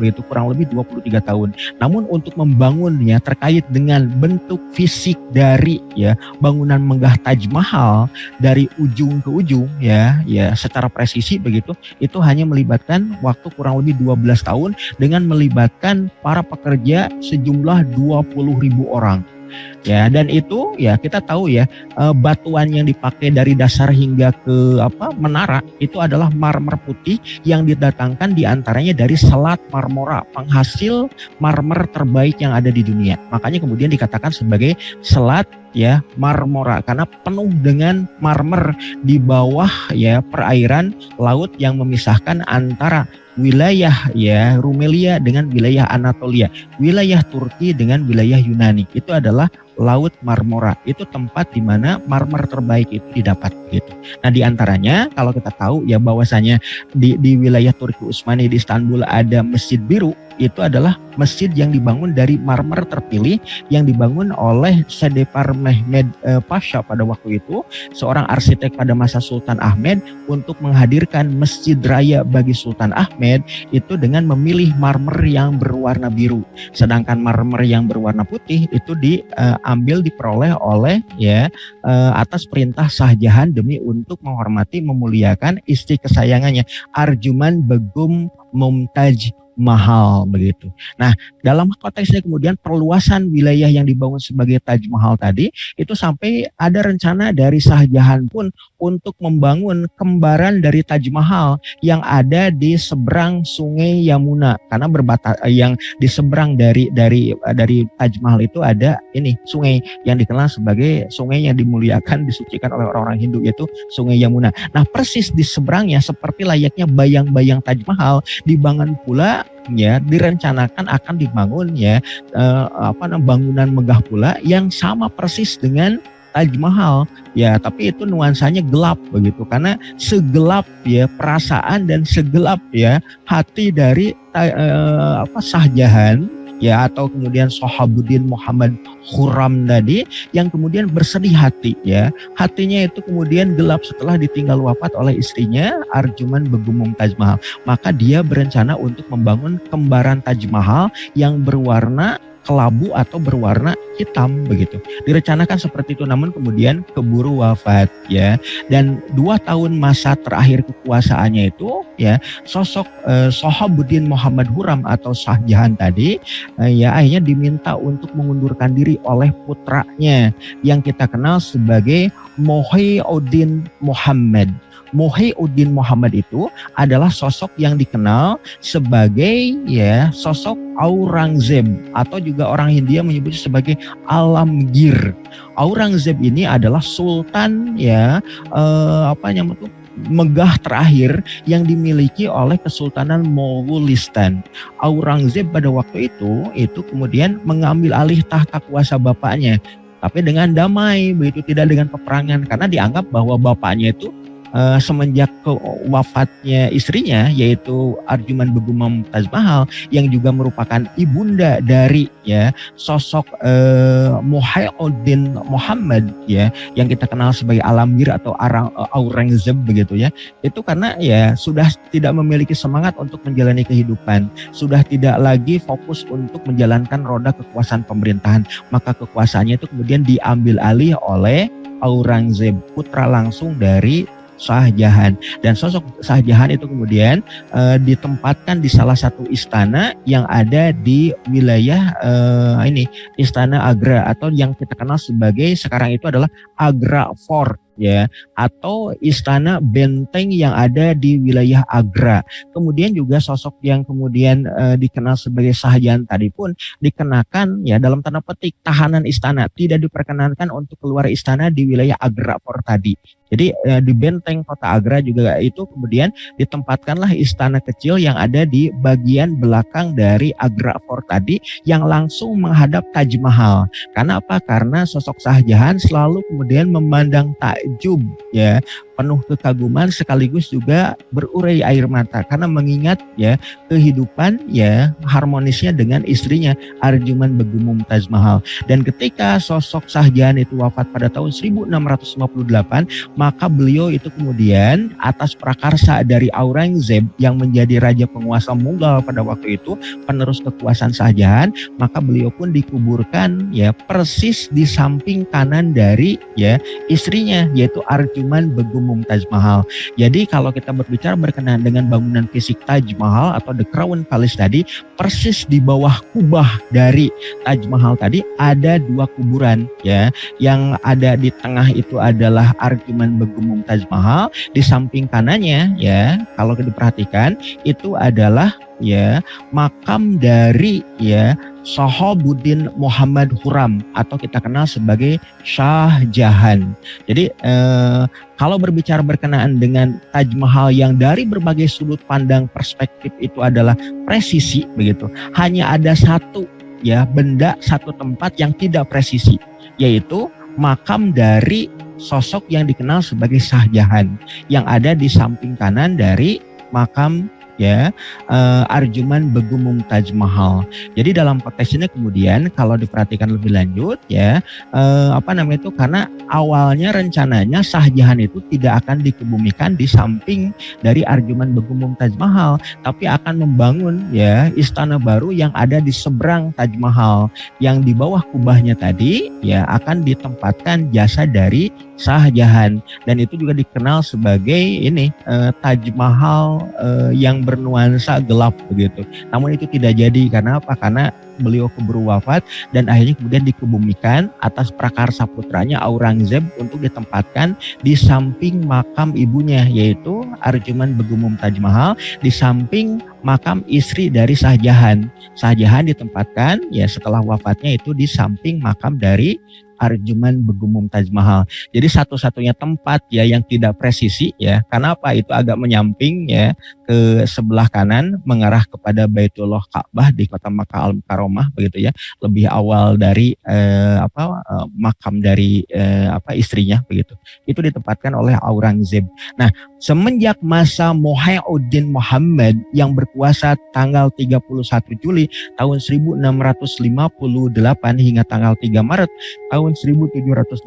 begitu, kurang lebih 23 tahun. Namun untuk membangun ya terkait dengan bentuk fisik dari ya bangunan megah Taj Mahal dari ujung ke ujung ya secara presisi begitu, itu hanya melibatkan waktu kurang lebih 12 tahun dengan melibatkan para pekerja sejumlah 20.000 orang. Ya, dan itu ya kita tahu ya batuan yang dipakai dari dasar hingga ke menara itu adalah marmer putih yang didatangkan diantaranya dari Selat Marmora, penghasil marmer terbaik yang ada di dunia. Makanya kemudian dikatakan sebagai Selat ya Marmora karena penuh dengan marmer di bawah ya perairan laut yang memisahkan antara wilayah ya Rumelia dengan wilayah Anatolia, wilayah Turki dengan wilayah Yunani. Itu adalah Laut Marmora. Itu tempat di mana marmer terbaik itu didapat gitu. Nah, di antaranya kalau kita tahu ya bahwasanya di wilayah Turki Utsmani di Istanbul ada Masjid Biru. Itu adalah masjid yang dibangun dari marmer terpilih yang dibangun oleh Sedepar Mehmed Pasha pada waktu itu, seorang arsitek pada masa Sultan Ahmed, untuk menghadirkan masjid raya bagi Sultan Ahmed itu dengan memilih marmer yang berwarna biru. Sedangkan marmer yang berwarna putih itu diperoleh oleh ya atas perintah Shah Jahan demi untuk menghormati memuliakan istri kesayangannya Arjuman Begum Mumtaz Mahal begitu. Nah, dalam konteksnya kemudian perluasan wilayah yang dibangun sebagai Taj Mahal tadi itu sampai ada rencana dari Shah Jahan pun untuk membangun kembaran dari Taj Mahal yang ada di seberang Sungai Yamuna, karena yang di seberang dari Taj Mahal itu ada ini sungai yang dikenal sebagai sungai yang dimuliakan disucikan oleh orang-orang Hindu, yaitu Sungai Yamuna. Nah, persis di seberangnya seperti layaknya bayang-bayang Taj Mahal dibangun pula ya direncanakan akan dibangun ya bangunan megah pula yang sama persis dengan Taj Mahal ya, tapi itu nuansanya gelap begitu, karena segelap ya perasaan dan segelap ya hati dari Shah Jahan ya atau kemudian Shahabuddin Muhammad Khurram tadi yang kemudian bersedih hati ya. Hatinya itu kemudian gelap setelah ditinggal wafat oleh istrinya Arjuman Begum Mumtaz Mahal. Maka dia berencana untuk membangun kembaran Taj Mahal yang berwarna kelabu atau berwarna hitam begitu. Direncanakan seperti itu, namun kemudian keburu wafat ya. Dan 2 tahun masa terakhir kekuasaannya itu ya, sosok Sohabuddin Muhammad Hurram atau Shah Jahan tadi ya akhirnya diminta untuk mengundurkan diri oleh putranya yang kita kenal sebagai Muhyiddin Muhammad. Muhyiddin Muhammad itu adalah sosok yang dikenal sebagai ya sosok Aurangzeb, atau juga orang Hindia menyebutnya sebagai Alamgir. Aurangzeb ini adalah sultan ya megah terakhir yang dimiliki oleh Kesultanan Mogulistan. Aurangzeb pada waktu itu kemudian mengambil alih tahta kuasa bapaknya, tapi dengan damai begitu, tidak dengan peperangan, karena dianggap bahwa bapaknya itu semenjak wafatnya istrinya yaitu Arjuman Begum Mumtaz Mahal yang juga merupakan ibunda dari ya sosok Muhyiddin Muhammad ya yang kita kenal sebagai Alamgir atau Aurangzeb begitu ya, itu karena ya sudah tidak memiliki semangat untuk menjalani kehidupan, sudah tidak lagi fokus untuk menjalankan roda kekuasaan pemerintahan, maka kekuasaannya itu kemudian diambil alih oleh Aurangzeb, putra langsung dari Shah Jahan. Dan sosok Shah Jahan itu kemudian ditempatkan di salah satu istana yang ada di wilayah Istana Agra, atau yang kita kenal sebagai sekarang itu adalah Agra Fort ya, atau istana benteng yang ada di wilayah Agra. Kemudian juga sosok yang kemudian dikenal sebagai Shah Jahan tadi pun dikenakan ya dalam tanda petik tahanan istana, tidak diperkenankan untuk keluar istana di wilayah Agra Fort tadi. Jadi di benteng kota Agra juga itu kemudian ditempatkanlah istana kecil yang ada di bagian belakang dari Agra Fort tadi yang langsung menghadap Taj Mahal. Karena apa? Karena sosok Shah Jahan selalu kemudian memandang takjub ya, penuh kekaguman sekaligus juga berurai air mata karena mengingat ya kehidupan ya harmonisnya dengan istrinya Arjuman Begum Mumtaz Mahal. Dan ketika sosok Shah Jahan itu wafat pada tahun 1658, maka beliau itu kemudian atas prakarsa dari Aurangzeb yang menjadi raja penguasa Mughal pada waktu itu, penerus kekuasaan Shah Jahan, maka beliau pun dikuburkan ya persis di samping kanan dari ya istrinya yaitu Arjuman Begum Mumtaz Mahal. Jadi kalau kita berbicara berkenaan dengan bangunan fisik Taj Mahal atau The Crown Palace tadi, persis di bawah kubah dari Taj Mahal tadi ada 2 kuburan ya. Yang ada di tengah itu adalah Arjuman Begum Mumtaz Mahal, di samping kanannya ya kalau kita perhatikan itu adalah ya makam dari ya Sohabuddin Muhammad Hurram atau kita kenal sebagai Shah Jahan. Jadi kalau berbicara berkenaan dengan Taj Mahal yang dari berbagai sudut pandang perspektif itu adalah presisi begitu, hanya ada satu ya benda, satu tempat yang tidak presisi, yaitu makam dari sosok yang dikenal sebagai Shah Jahan yang ada di samping kanan dari makam ya Arjuman Begum Mumtaz Mahal. Jadi dalam konteks ini kemudian kalau diperhatikan lebih lanjut ya karena awalnya rencananya Shah Jahan itu tidak akan dikebumikan di samping dari Arjuman Begum Mumtaz Mahal, tapi akan membangun ya istana baru yang ada di seberang Taj Mahal, yang di bawah kubahnya tadi ya akan ditempatkan jasa dari Shah Jahan, dan itu juga dikenal sebagai Taj Mahal yang bernuansa gelap begitu. Namun itu tidak jadi karena apa? Karena beliau keburu wafat dan akhirnya kemudian dikebumikan atas prakarsa putranya Aurangzeb untuk ditempatkan di samping makam ibunya yaitu Arjuman Begum Mumtaz Mahal, di samping makam istri dari Shah Jahan. Shah Jahan ditempatkan ya setelah wafatnya itu di samping makam dari Arjuman Begum Mumtaz Mahal. Jadi satu-satunya tempat ya yang tidak presisi ya. Karena apa? Itu agak menyamping ya ke sebelah kanan mengarah kepada Baitullah Ka'bah di kota Makkah Al-Mukarramah begitu ya. Lebih awal dari makam dari istrinya begitu. Itu ditempatkan oleh Aurangzeb. Nah, semenjak masa Muhyiddin Muhammad yang berkuasa tanggal 31 Juli tahun 1658 hingga tanggal 3 Maret tahun 1707,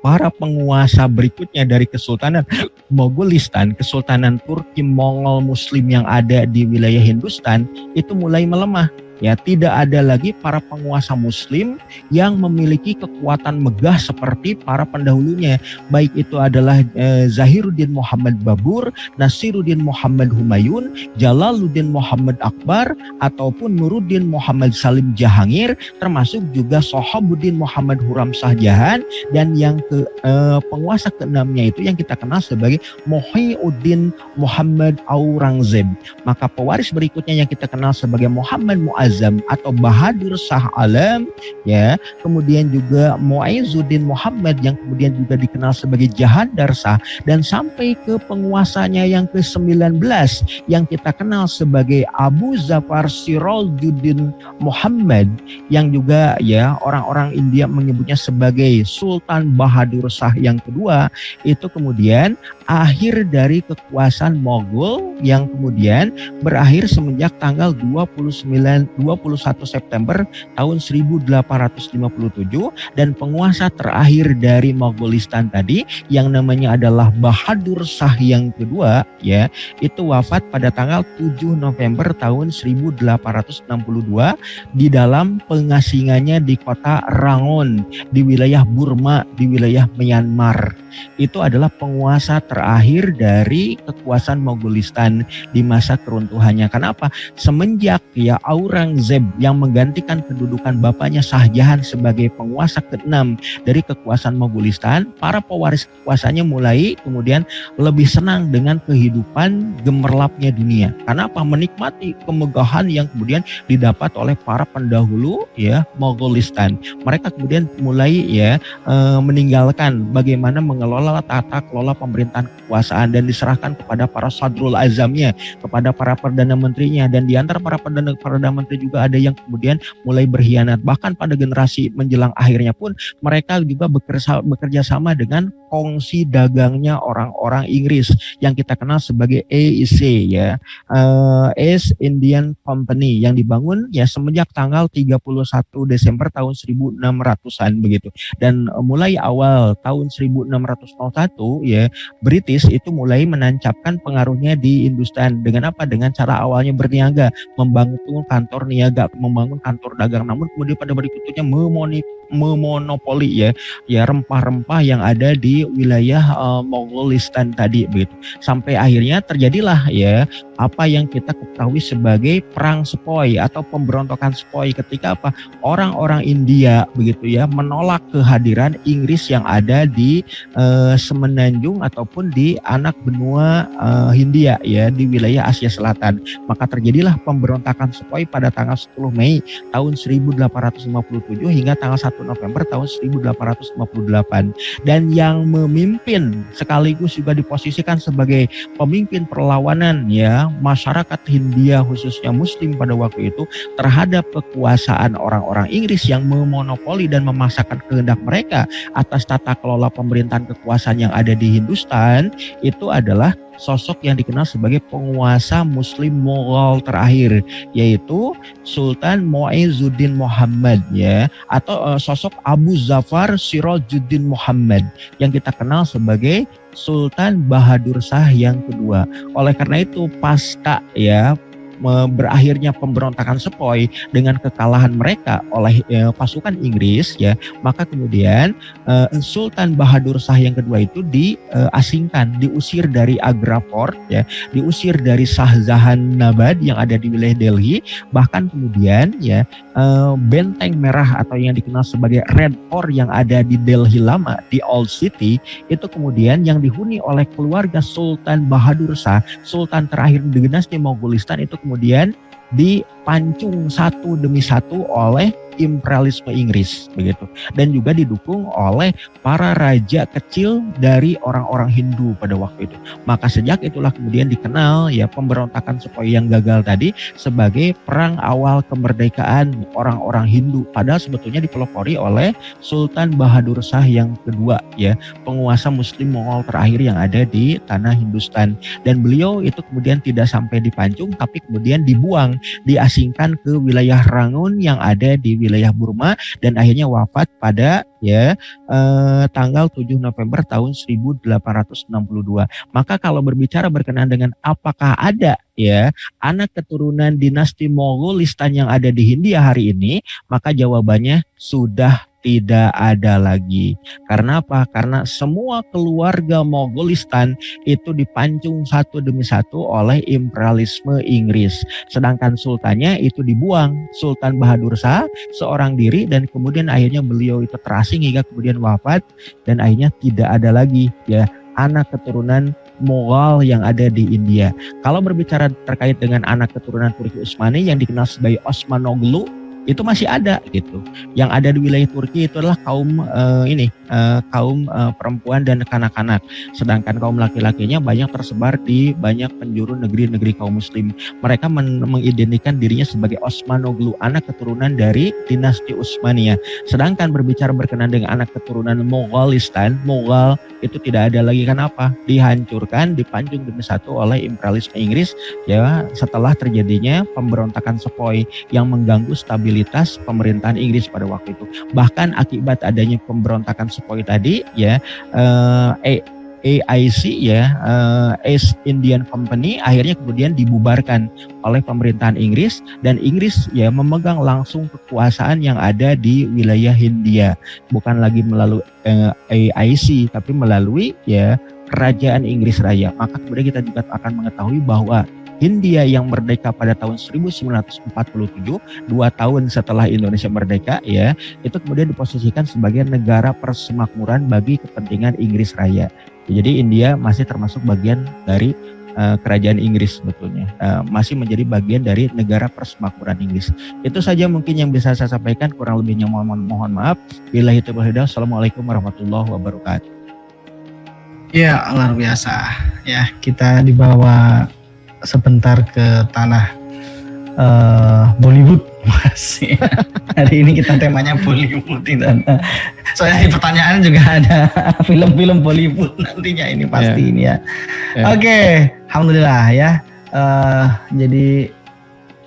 para penguasa berikutnya dari Kesultanan Mogulistan, Kesultanan Turki Mongol Muslim yang ada di wilayah Hindustan itu mulai melemah. Ya, tidak ada lagi para penguasa muslim yang memiliki kekuatan megah seperti para pendahulunya. Baik itu adalah Zahiruddin Muhammad Babur, Nasiruddin Muhammad Humayun, Jalaluddin Muhammad Akbar, ataupun Nuruddin Muhammad Salim Jahangir, termasuk juga Sohabuddin Muhammad Huram Shah Jahan, dan yang penguasa keenamnya itu yang kita kenal sebagai Muhyiddin Muhammad Aurangzeb. Maka pewaris berikutnya yang kita kenal sebagai Muhammad Muazzam atau Bahadur Shah Alam, ya. Kemudian juga Muizzuddin Muhammad yang kemudian juga dikenal sebagai Jahandar Shah, dan sampai ke penguasanya yang ke-19 yang kita kenal sebagai Abu Zafar Sirajuddin Muhammad, yang juga ya orang-orang India menyebutnya sebagai Sultan Bahadur Shah yang kedua. Itu kemudian akhir dari kekuasaan Mogul yang kemudian berakhir semenjak tanggal 21 September tahun 1857, dan penguasa terakhir dari Mogolistan tadi yang namanya adalah Bahadur Shah yang kedua, ya, itu wafat pada tanggal 7 November tahun 1862 di dalam pengasingannya di kota Rangon di wilayah Burma di wilayah Myanmar. Itu adalah penguasa terakhir dari kekuasaan Mogolistan di masa keruntuhannya. Kenapa? Semenjak ya Aurangzeb yang menggantikan kedudukan bapaknya Shah Jahan sebagai penguasa ke-6 dari kekuasaan Mogolistan, para pewaris kekuasaannya mulai kemudian lebih senang dengan kehidupan gemerlapnya dunia. Kenapa? Menikmati kemegahan yang kemudian didapat oleh para pendahulu ya Mogolistan. Mereka kemudian mulai ya meninggalkan bagaimana mengelola tata kelola pemerintahan kekuasaan dan diserahkan kepada para Sadrul Azamnya, kepada para perdana menterinya, dan di antara para perdana menteri juga ada yang kemudian mulai berkhianat. Bahkan pada generasi menjelang akhirnya pun mereka juga bekerja sama dengan kongsi dagangnya orang-orang Inggris yang kita kenal sebagai EIC ya, East Indian Company, yang dibangun ya semenjak tanggal 31 Desember tahun 1600-an begitu. Dan mulai awal tahun 1601 ya British itu mulai menancapkan pengaruhnya di Hindustan dengan apa? Dengan cara awalnya berniaga, membangun kantor niaga, membangun kantor dagang, namun kemudian pada berikutnya memonopoli ya rempah-rempah yang ada di wilayah Mogolistan tadi begitu. Sampai akhirnya terjadilah ya apa yang kita ketahui sebagai perang Sepoy atau pemberontakan Sepoy, ketika apa? Orang-orang India begitu ya menolak kehadiran Inggris yang ada di Semenanjung ataupun di anak benua Hindia ya di wilayah Asia Selatan. Maka terjadilah pemberontakan Sepoy pada tanggal 10 Mei tahun 1857 hingga tanggal 1 November tahun 1858. Dan yang memimpin sekaligus juga diposisikan sebagai pemimpin perlawanan ya masyarakat Hindia khususnya Muslim pada waktu itu terhadap kekuasaan orang-orang Inggris yang memonopoli dan memaksakan kehendak mereka atas tata kelola pemerintahan kekuasaan yang ada di Hindustan, itu adalah sosok yang dikenal sebagai penguasa Muslim Mughal terakhir, yaitu Sultan Muizzuddin Muhammad ya, atau sosok Abu Zafar Sirajuddin Muhammad yang kita kenal sebagai Sultan Bahadur Shah yang kedua. Oleh karena itu pasca ya berakhirnya pemberontakan Sepoy dengan kekalahan mereka oleh pasukan Inggris ya, maka kemudian Sultan Bahadur Shah yang kedua itu diasingkan, diusir dari Agra Fort ya, diusir dari Shahjahan Nabad yang ada di wilayah Delhi. Bahkan kemudian ya benteng merah atau yang dikenal sebagai Red Fort yang ada di Delhi lama di Old City itu kemudian yang dihuni oleh keluarga Sultan Bahadur Shah, sultan terakhir di dinasti Mogolistan, itu kemudian dipancung satu demi satu oleh imperialisme Inggris begitu, dan juga didukung oleh para raja kecil dari orang-orang Hindu pada waktu itu. Maka sejak itulah kemudian dikenal ya pemberontakan Sepoy yang gagal tadi sebagai perang awal kemerdekaan orang-orang Hindu, padahal sebetulnya dipelopori oleh Sultan Bahadur Shah yang kedua ya, penguasa Muslim Mongol terakhir yang ada di tanah Hindustan. Dan beliau itu kemudian tidak sampai dipancung tapi kemudian dibuang, diasingkan ke wilayah Rangun yang ada di wilayah Burma dan akhirnya wafat pada tanggal 7 November tahun 1862. Maka kalau berbicara berkenaan dengan apakah ada anak keturunan dinasti Mogolistan yang ada di Hindia hari ini, maka jawabannya sudah tidak ada lagi. Karena apa? Karena semua keluarga Mogolistan itu dipancung satu demi satu oleh imperialisme Inggris. Sedangkan sultannya itu dibuang. Sultan Bahadur Shah seorang diri, dan kemudian akhirnya beliau itu terasing hingga kemudian wafat, dan akhirnya tidak ada lagi anak keturunan Mughal yang ada di India. Kalau berbicara terkait dengan anak keturunan Turki Utsmani yang dikenal sebagai Osmanoglu, itu masih ada gitu. Yang ada di wilayah Turki itu adalah kaum perempuan dan kanak-kanak. Sedangkan kaum laki-lakinya banyak tersebar di banyak penjuru negeri-negeri kaum muslim. Mereka mengidentikan dirinya sebagai Osmanoglu, anak keturunan dari dinasti Utsmaniyah. Sedangkan berbicara berkenaan dengan anak keturunan Mogolistan, Mughal itu tidak ada lagi. Kenapa? Dihancurkan, dipancung demi satu oleh imperialisme Inggris setelah terjadinya pemberontakan Sepoy yang mengganggu stabilitas pemerintahan Inggris pada waktu itu. Bahkan akibat adanya pemberontakan Sepoy tadi AIC East Indian Company akhirnya kemudian dibubarkan oleh pemerintahan Inggris, dan Inggris memegang langsung kekuasaan yang ada di wilayah Hindia, bukan lagi melalui AIC tapi melalui kerajaan Inggris Raya. Maka kemudian kita juga akan mengetahui bahwa Hindia yang merdeka pada tahun 1947, 2 tahun setelah Indonesia merdeka itu kemudian diposisikan sebagai negara persemakmuran bagi kepentingan Inggris Raya. Jadi India masih termasuk bagian dari kerajaan Inggris sebetulnya, masih menjadi bagian dari negara persemakmuran Inggris. Itu saja mungkin yang bisa saya sampaikan, kurang lebihnya mohon maaf. Billahi taufiq wal hidayah. Assalamualaikum warahmatullahi wabarakatuh. Ya, luar biasa. Kita dibawa sebentar ke tanah Bollywood. Masih hari ini kita temanya Bollywood dan soalnya di pertanyaan juga ada film-film Bollywood nantinya ini pasti ini Oke, alhamdulillah jadi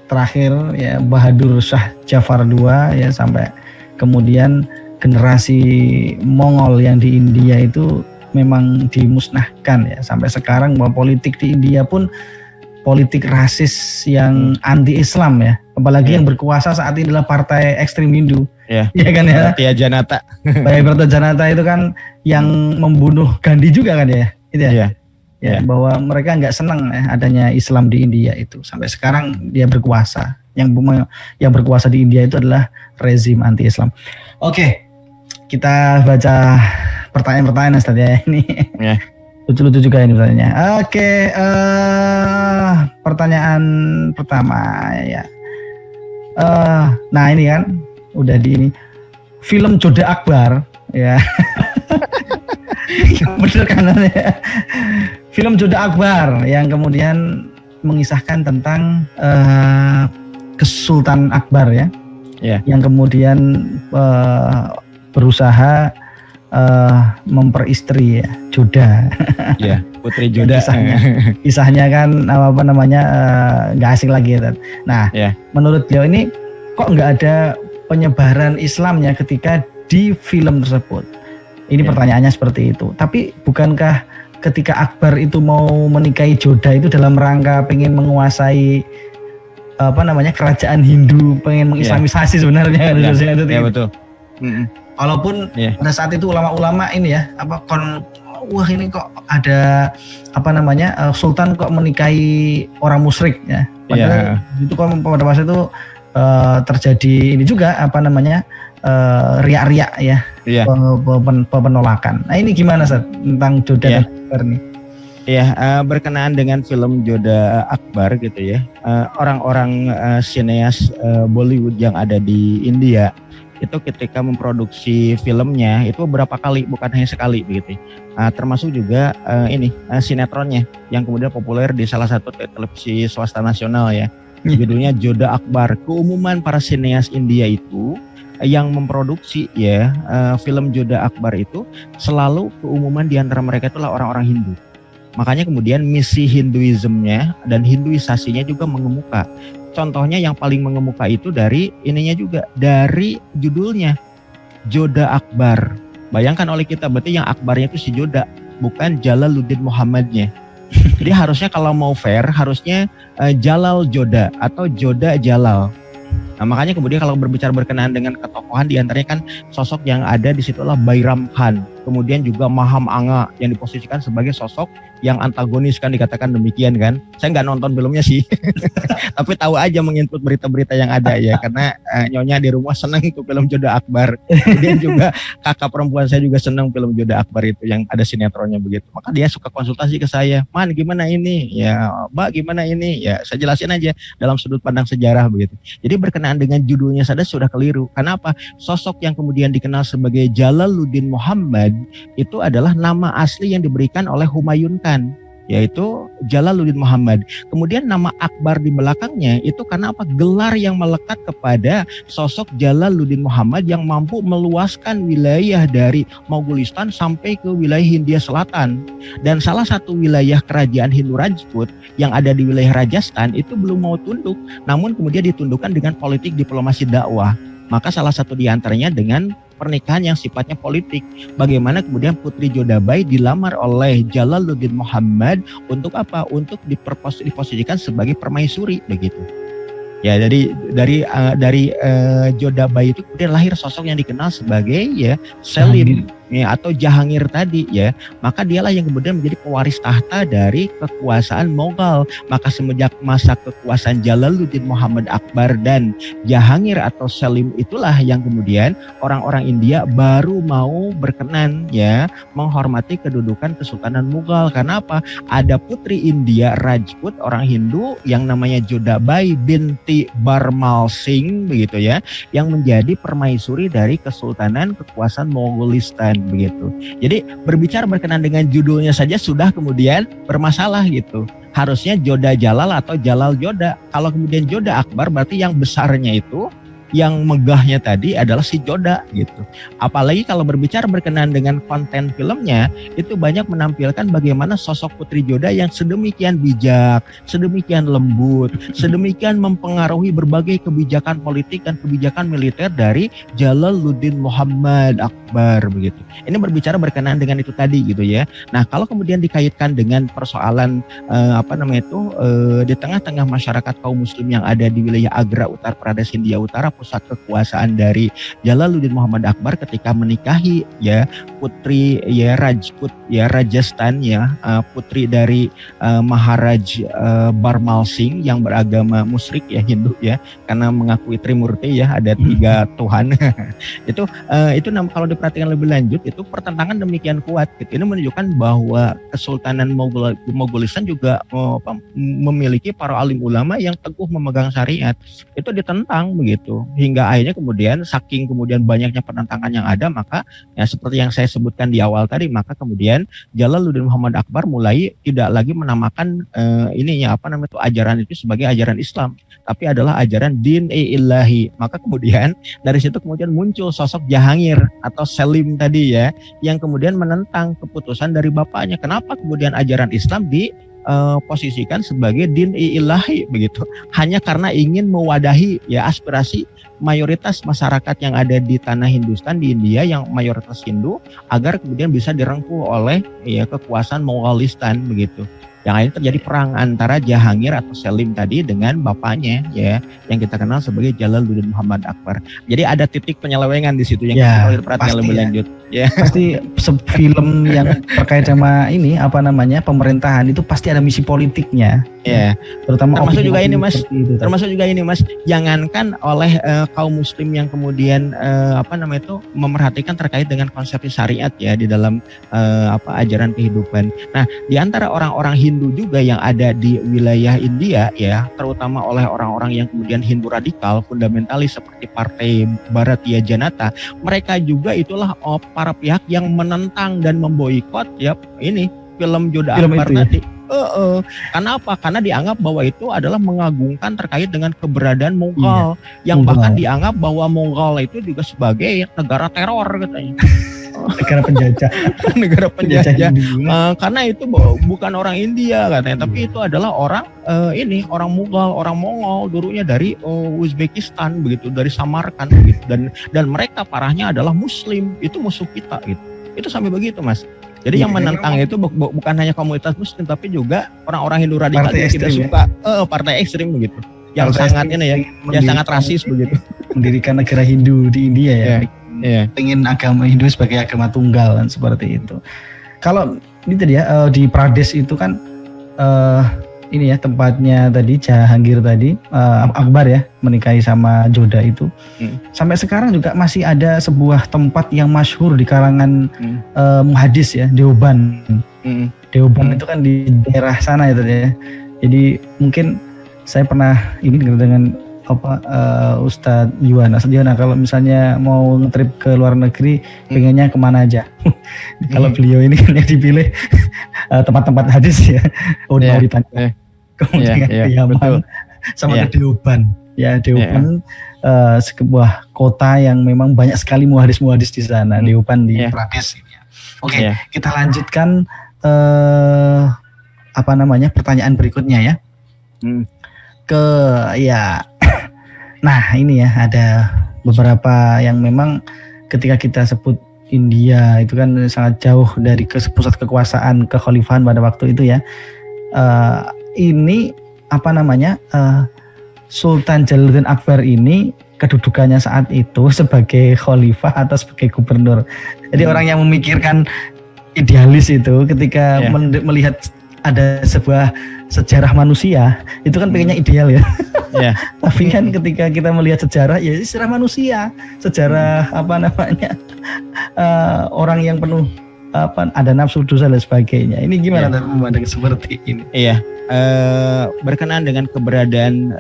terakhir Bahadur Shah Jafar II sampai kemudian generasi Mongol yang di India itu memang dimusnahkan sampai sekarang, bahwa politik di India pun politik rasis yang anti-Islam apalagi yang berkuasa saat ini adalah partai ekstrim Hindu kan Bharatiya Janata. Bharatiya Janata itu kan yang membunuh Gandhi juga kan bahwa mereka nggak senang adanya Islam di India itu, sampai sekarang dia berkuasa. Yang berkuasa di India itu adalah rezim anti-Islam. Oke, kita baca pertanyaan-pertanyaan Ustaz ini. Lucu-lucu juga ini pertanyaannya. Oke, pertanyaan pertama nah ini kan udah di ini film Joda Akbar bener kan film Joda Akbar yang kemudian mengisahkan tentang Kesultan Akbar yang kemudian berusaha memperistri Joda. Putri Joda. Kisahnya kan nggak asing lagi Nah, menurut beliau ini kok nggak ada penyebaran Islamnya ketika di film tersebut? Ini pertanyaannya seperti itu. Tapi bukankah ketika Akbar itu mau menikahi Joda itu dalam rangka pengen menguasai kerajaan Hindu, pengen mengislamisasi sebenarnya betul. Walaupun pada saat itu ulama-ulama ini wah ini kok ada sultan kok menikahi orang musyrik padahal itu kok pada masa itu terjadi ini juga riak-riak penolakan. Nah ini gimana Ustaz tentang Joda dan Akbar nih? Berkenaan dengan film Joda Akbar gitu orang-orang sineas Bollywood yang ada di India itu ketika memproduksi filmnya itu beberapa kali, bukan hanya sekali begitu. Termasuk juga sinetronnya yang kemudian populer di salah satu televisi swasta nasional judulnya Joda Akbar. Keumuman para sineas India itu yang memproduksi film Joda Akbar itu selalu keumuman di antara mereka itulah orang-orang Hindu. Makanya kemudian misi Hinduismnya dan Hinduisasinya juga mengemuka. contohnya yang paling mengemuka itu dari ininya juga, dari judulnya Joda Akbar. Bayangkan oleh kita, berarti yang Akbarnya itu si Joda, bukan Jalaluddin Muhammadnya. Jadi harusnya kalau mau fair, harusnya Jalal Joda atau Joda Jalal. Nah, makanya kemudian kalau berbicara berkenaan dengan ketokohan, diantaranya kan sosok yang ada di situ adalah Bairam Khan, kemudian juga Maham Anga yang diposisikan sebagai sosok yang antagonis, kan dikatakan demikian kan. Saya nggak nonton filmnya sih, tapi tahu aja menginput berita-berita yang ada ya, karena nyonya di rumah seneng itu film Joda Akbar. Kemudian juga kakak perempuan saya juga seneng film Joda Akbar itu yang ada sinetronnya begitu. Maka dia suka konsultasi ke saya, "Man, gimana ini?" Ya, "Mbak, gimana ini?" Ya, saya jelasin aja dalam sudut pandang sejarah begitu. Jadi berkenaan dengan judulnya saja sudah keliru. Kenapa? Sosok yang kemudian dikenal sebagai Jalaluddin Muhammad itu adalah nama asli yang diberikan oleh Humayun Khan, yaitu Jalaluddin Muhammad. Kemudian nama Akbar di belakangnya itu karena apa? Gelar yang melekat kepada sosok Jalaluddin Muhammad yang mampu meluaskan wilayah dari Mogolistan sampai ke wilayah Hindia Selatan. Dan salah satu wilayah kerajaan Hindu Rajput yang ada di wilayah Rajasthan itu belum mau tunduk, namun kemudian ditundukkan dengan politik diplomasi dakwah. Maka salah satu diantaranya dengan pernikahan yang sifatnya politik. Bagaimana kemudian Putri Jodabai dilamar oleh Jalaluddin Muhammad untuk apa? Untuk diposisikan sebagai permaisuri begitu. Ya, dari Jodabai itu kemudian lahir sosok yang dikenal sebagai ya Selim ya, atau Jahangir tadi ya. Maka dialah yang kemudian menjadi pewaris tahta dari kekuasaan Mughal. Maka semenjak masa kekuasaan Jalaluddin Muhammad Akbar dan Jahangir atau Selim, itulah yang kemudian orang-orang India baru mau berkenan ya menghormati kedudukan Kesultanan Mughal. Karena apa? Ada putri India Rajput orang Hindu yang namanya Jodabai binti Barmal Singh begitu ya, yang menjadi permaisuri dari Kesultanan Kekuasaan Mogolistan begitu. Jadi berbicara berkenaan dengan judulnya saja sudah kemudian bermasalah gitu. Harusnya Joda Jalal atau Jalal Joda. Kalau kemudian Joda Akbar berarti yang besarnya itu, yang megahnya tadi adalah si Joda gitu. Apalagi kalau berbicara berkenaan dengan konten filmnya, itu banyak menampilkan bagaimana sosok Putri Joda yang sedemikian bijak, sedemikian lembut, sedemikian mempengaruhi berbagai kebijakan politik dan kebijakan militer dari Jalaluddin Muhammad Akbar begitu. Ini berbicara berkenaan dengan itu tadi gitu ya. Nah, kalau kemudian dikaitkan dengan persoalan di tengah-tengah masyarakat kaum muslim yang ada di wilayah Agra, Uttar Pradesh, Hindia Utara, pusat kekuasaan dari Jalaluddin Muhammad Akbar ketika menikahi ya putri ya Rajput ya Rajasthan ya, putri dari Maharaj Barmal Singh yang beragama musyrik ya Hindu ya, karena mengakui Trimurti ya, ada 3 Tuhan. itu kalau diperhatikan lebih lanjut itu pertentangan demikian kuat gitu. Ini menunjukkan bahwa Kesultanan Mogolistan juga memiliki para alim ulama yang teguh memegang syariat. Itu ditentang begitu. Hingga akhirnya kemudian saking kemudian banyaknya penentangan yang ada, maka ya seperti yang saya sebutkan di awal tadi, maka kemudian Jalaluddin Muhammad Akbar mulai tidak lagi menamakan ajaran itu sebagai ajaran Islam, tapi adalah ajaran din-i-ilahi. Maka kemudian dari situ kemudian muncul sosok Jahangir atau Selim tadi ya, yang kemudian menentang keputusan dari bapaknya. Kenapa kemudian ajaran Islam posisikan sebagai din-i-ilahi begitu, hanya karena ingin mewadahi ya aspirasi mayoritas masyarakat yang ada di tanah Hindustan di India yang mayoritas Hindu, agar kemudian bisa direngkuh oleh ya kekuasaan Mogolistan begitu. Yang akhirnya terjadi perang antara Jahangir atau Selim tadi dengan bapaknya ya, yang kita kenal sebagai Jalaluddin Muhammad Akbar. Jadi ada titik penyelewengan di situ yang ya, kita perhatikan lebih lanjut. Ya. Pasti film yang terkait sama ini pemerintahan itu pasti ada misi politiknya. Ya. Terutama termasuk juga ini Mas. Termasuk juga ini Mas. Jangankan oleh kaum muslim yang kemudian memerhatikan terkait dengan konsep syariat ya di dalam ajaran kehidupan. Nah, di antara orang-orang Hindu juga yang ada di wilayah India ya, terutama oleh orang-orang yang kemudian Hindu radikal, fundamentalis seperti Partai Bharatiya Janata, mereka juga itulah para pihak yang menentang dan memboikot ya ini film Joda Akbar tadi. Karena apa? Karena dianggap bahwa itu adalah mengagungkan terkait dengan keberadaan Mughal, yang bahkan dianggap bahwa Mughal itu juga sebagai negara teror katanya. negara penjajah. negara penjajah. Hindu. Karena itu bukan orang India katanya, tapi itu adalah orang orang Mughal, orang Mongol, dulunya dari Uzbekistan begitu, dari Samarkand begitu. Dan mereka parahnya adalah Muslim, itu musuh kita gitu. Itu sampai begitu, Mas. Jadi yang menentang itu bukan hanya komunitas Muslim, tapi juga orang-orang Hindu radikal yang tidak suka partai ekstrim begitu. Yang sangat yang sangat rasis begitu. Mendirikan negara Hindu di India ya. Pengen agama Hindu sebagai agama tunggal kan, seperti itu. Kalau ini tadi ya di Pradesh itu kan ini ya tempatnya tadi Jahangir tadi Akbar ya menikahi sama Joda itu. Sampai sekarang juga masih ada sebuah tempat yang masyhur di kalangan muhadis ya, Deoban. Deoban itu kan di daerah sana ya tadi ya. Jadi mungkin saya pernah ini dengan Ustadz Yuwana. Kalau misalnya mau ngetrip ke luar negeri, pengennya kemana aja? Kalau beliau ini kan yang dipilih tempat-tempat hadis ya, Mauritania, kemudian ke Yaman, sama ke Deoban. Ya Deoban sebuah kota yang memang banyak sekali muhadis di sana. Deoban di Pradesh ini. Oke, kita lanjutkan pertanyaan berikutnya ya. Nah ini ya ada beberapa yang memang ketika kita sebut India itu kan sangat jauh dari pusat kekuasaan kekhalifahan pada waktu itu ya. Ini Sultan Jalaluddin Akbar ini kedudukannya saat itu sebagai khalifah atau sebagai gubernur. Jadi orang yang memikirkan idealis itu ketika melihat ada sebuah sejarah manusia itu kan pengennya ideal ya. Tapi kan ketika kita melihat sejarah ya sejarah manusia, sejarah orang yang penuh ada nafsu dosa dan sebagainya. Ini gimana memandang seperti ini? Berkenaan dengan keberadaan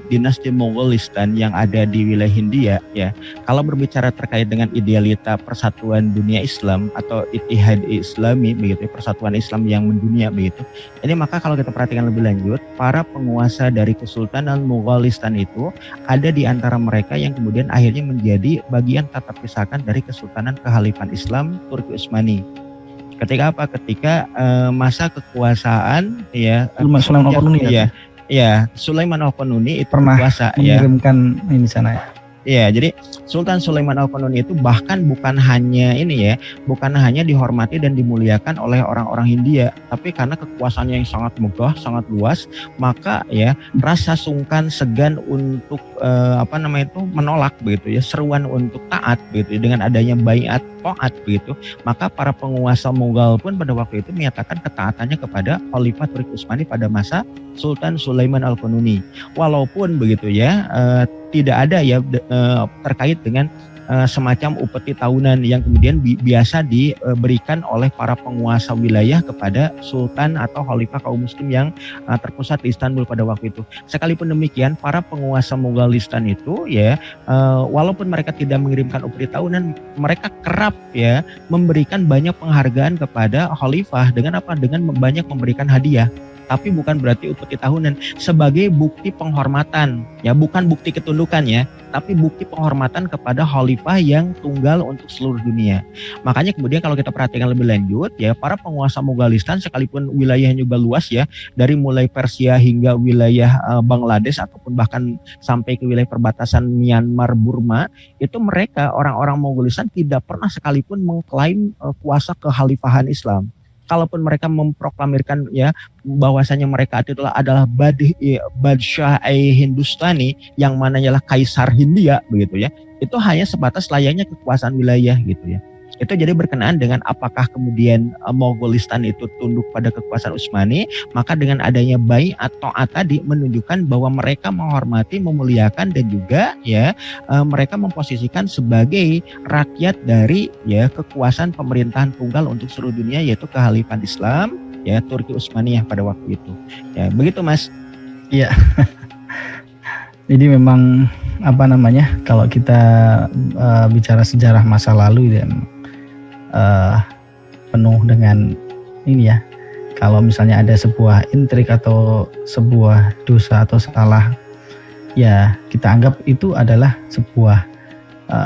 dinasti Mongolistan yang ada di wilayah Hindia ya. Kalau berbicara terkait dengan idealita persatuan dunia Islam atau Ittihad Islami begitu, persatuan Islam yang mendunia begitu. Ini maka kalau kita perhatikan lebih lanjut, para penguasa dari Kesultanan Mongolistan itu ada di antara mereka yang kemudian akhirnya menjadi bagian tak terpisahkan dari Kesultanan Kekhalifahan Islam Turki Utsmani. Ketika Ketika masa kekuasaan Sulaiman Al-Qanuni Sulaiman Al-Qanuni itu pernah berkuasa mengirimkan ini sana ya. Jadi Sultan Sulaiman Al-Qanuni itu bahkan bukan hanya dihormati dan dimuliakan oleh orang-orang Hindia, tapi karena kekuasaannya yang sangat megah, sangat luas, maka rasa sungkan segan untuk menolak begitu ya, seruan untuk taat begitu dengan adanya baiat taat begitu, maka para penguasa Mughal pun pada waktu itu menyatakan ketaatannya kepada Khalifah Turki Utsmani pada masa Sultan Sulaiman Al-Qanuni. Walaupun begitu tidak ada terkait dengan semacam upeti tahunan yang kemudian biasa diberikan oleh para penguasa wilayah kepada sultan atau khalifah kaum muslim yang terpusat di Istanbul pada waktu itu. Sekalipun demikian, para penguasa Mongolistan itu walaupun mereka tidak mengirimkan upeti tahunan, mereka kerap memberikan banyak penghargaan kepada khalifah dengan banyak memberikan hadiah. Tapi bukan berarti upeti tahunan, sebagai bukti penghormatan bukan bukti ketundukan tapi bukti penghormatan kepada khalifah yang tunggal untuk seluruh dunia. Makanya kemudian kalau kita perhatikan lebih lanjut para penguasa Mongolistan sekalipun wilayahnya juga luas dari mulai Persia hingga wilayah Bangladesh ataupun bahkan sampai ke wilayah perbatasan Myanmar, Burma, itu mereka orang-orang Mongolistan tidak pernah sekalipun mengklaim kuasa kekhalifahan Islam. Kalaupun mereka memproklamirkan bahwasanya mereka adalah Badshah Hindustani yang mananya kaisar Hindia begitu itu hanya sebatas layaknya kekuasaan wilayah gitu Itu jadi berkenaan dengan apakah kemudian Mongolistan itu tunduk pada kekuasaan Utsmani, maka dengan adanya baiat taat tadi menunjukkan bahwa mereka menghormati, memuliakan dan juga mereka memposisikan sebagai rakyat dari kekuasaan pemerintahan tunggal untuk seluruh dunia, yaitu Kekhalifahan Islam Turki Utsmaniyah pada waktu itu. Begitu Mas. Iya. Jadi memang kalau kita bicara sejarah masa lalu penuh dengan ini kalau misalnya ada sebuah intrik atau sebuah dosa atau salah kita anggap itu adalah sebuah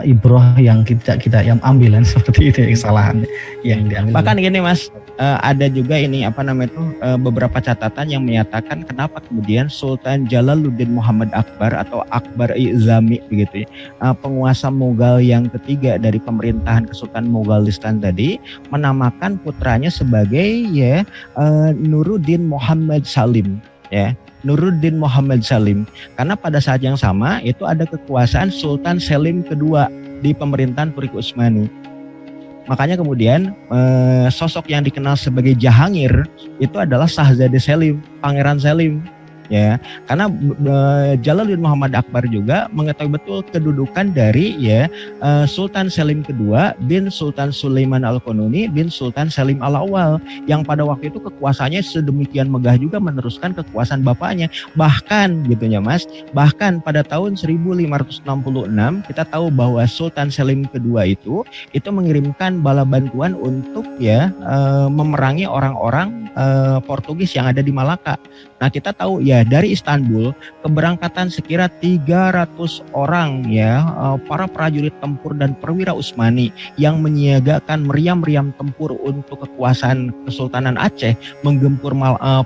ibroh yang kita yang ambilan seperti itu, kesalahan yang diambil. Bahkan gini Mas, ada juga ini beberapa catatan yang menyatakan kenapa kemudian Sultan Jalaluddin Muhammad Akbar atau Akbar Izami begitu ya, penguasa Mughal yang ketiga dari pemerintahan Kesultanan Moghalistan tadi, menamakan putranya sebagai Nuruddin Muhammad Salim ya. Nuruddin Muhammad Salim, karena pada saat yang sama itu ada kekuasaan Sultan Selim kedua di pemerintahan Turki Utsmani. Makanya kemudian sosok yang dikenal sebagai Jahangir itu adalah Shahzade Selim, Pangeran Selim ya, karena Jalaluddin Muhammad Akbar juga mengetahui betul kedudukan dari Sultan Selim kedua bin Sultan Sulaiman Al-Qanuni bin Sultan Selim Al-Awwal, yang pada waktu itu kekuasaannya sedemikian megah juga meneruskan kekuasaan bapaknya. Bahkan gitu ya Mas, bahkan pada tahun 1566 kita tahu bahwa Sultan Selim kedua itu mengirimkan bala bantuan untuk memerangi orang-orang Portugis yang ada di Malaka. Nah kita tahu ya dari Istanbul keberangkatan sekira 300 orang para prajurit tempur dan perwira Utsmani yang menyiagakan meriam-meriam tempur untuk kekuasaan Kesultanan Aceh menggempur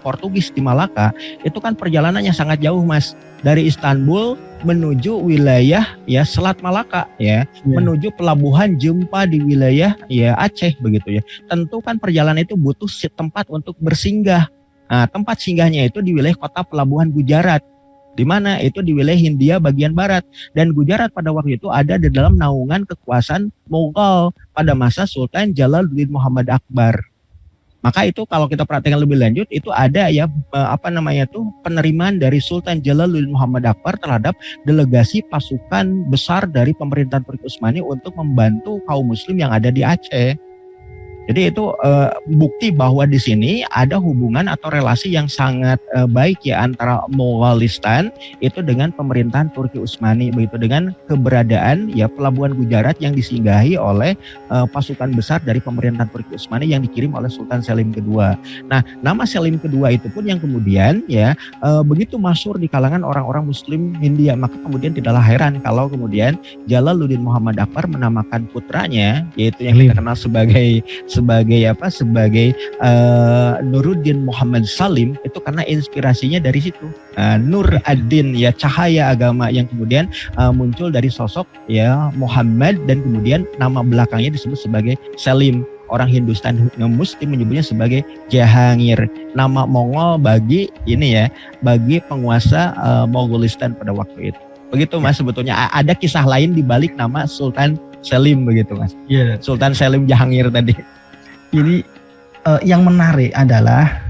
Portugis di Malaka. Itu kan perjalanannya sangat jauh Mas, dari Istanbul menuju wilayah Selat Malaka menuju pelabuhan Jempa di wilayah Aceh begitu ya. Tentu kan perjalanan itu butuh tempat untuk bersinggah. Nah, tempat singgahnya itu di wilayah kota pelabuhan Gujarat, di mana itu di wilayah Hindia bagian barat, dan Gujarat pada waktu itu ada di dalam naungan kekuasaan Mughal pada masa Sultan Jalaluddin Muhammad Akbar. Maka itu kalau kita perhatikan lebih lanjut itu ada penerimaan dari Sultan Jalaluddin Muhammad Akbar terhadap delegasi pasukan besar dari pemerintahan Turki Utsmani untuk membantu kaum muslim yang ada di Aceh. Jadi itu bukti bahwa di sini ada hubungan atau relasi yang sangat baik antara Moghalistan itu dengan pemerintahan Turki Utsmani, begitu dengan keberadaan pelabuhan Gujarat yang disinggahi oleh pasukan besar dari pemerintahan Turki Utsmani yang dikirim oleh Sultan Selim kedua. Nah, nama Selim kedua itu pun yang kemudian begitu masyhur di kalangan orang-orang Muslim Hindia, maka kemudian tidaklah heran kalau kemudian Jalaluddin Muhammad Akbar menamakan putranya yaitu yang kita kenal sebagai Nuruddin Muhammad Salim itu karena inspirasinya dari situ. Nur ad-Din cahaya agama yang kemudian muncul dari sosok Muhammad, dan kemudian nama belakangnya disebut sebagai Salim. Orang Hindustan Muslim menyebutnya sebagai Jahangir, nama Mongol bagi penguasa Mogolistan pada waktu itu. Begitu Mas, sebetulnya ada kisah lain di balik nama Sultan Selim begitu Mas. Sultan Selim Jahangir tadi. Ini yang menarik adalah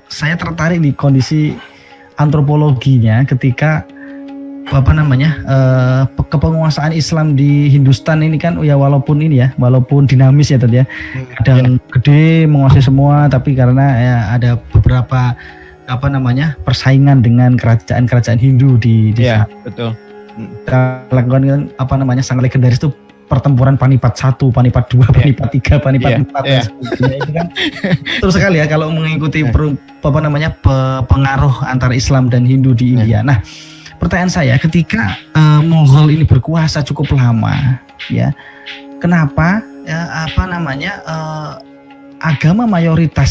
saya tertarik di kondisi antropologinya ketika kepenguasaan Islam di Hindustan ini kan walaupun dinamis ya tadi ya, kadang gede menguasai semua, tapi karena ada beberapa persaingan dengan kerajaan-kerajaan Hindu di sana. Betul. Lakukan sangat legendaris itu pertempuran Panipat 1, Panipat 2, Panipat 3, Panipat 4 itu kan terus sekali ya kalau mengikuti pengaruh antara Islam dan Hindu di India. Nah, pertanyaan saya ketika Mughal ini berkuasa cukup lama kenapa agama mayoritas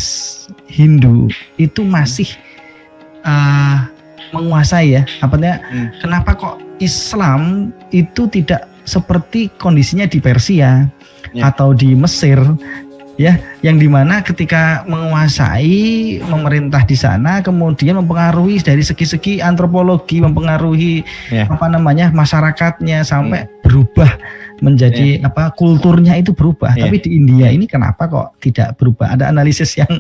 Hindu itu masih menguasai kenapa kok Islam itu tidak seperti kondisinya di Persia atau di Mesir yang dimana ketika menguasai memerintah di sana kemudian mempengaruhi dari segi-segi antropologi, mempengaruhi masyarakatnya sampai berubah menjadi kulturnya itu berubah. Tapi di India ini kenapa kok tidak berubah? Ada analisis yang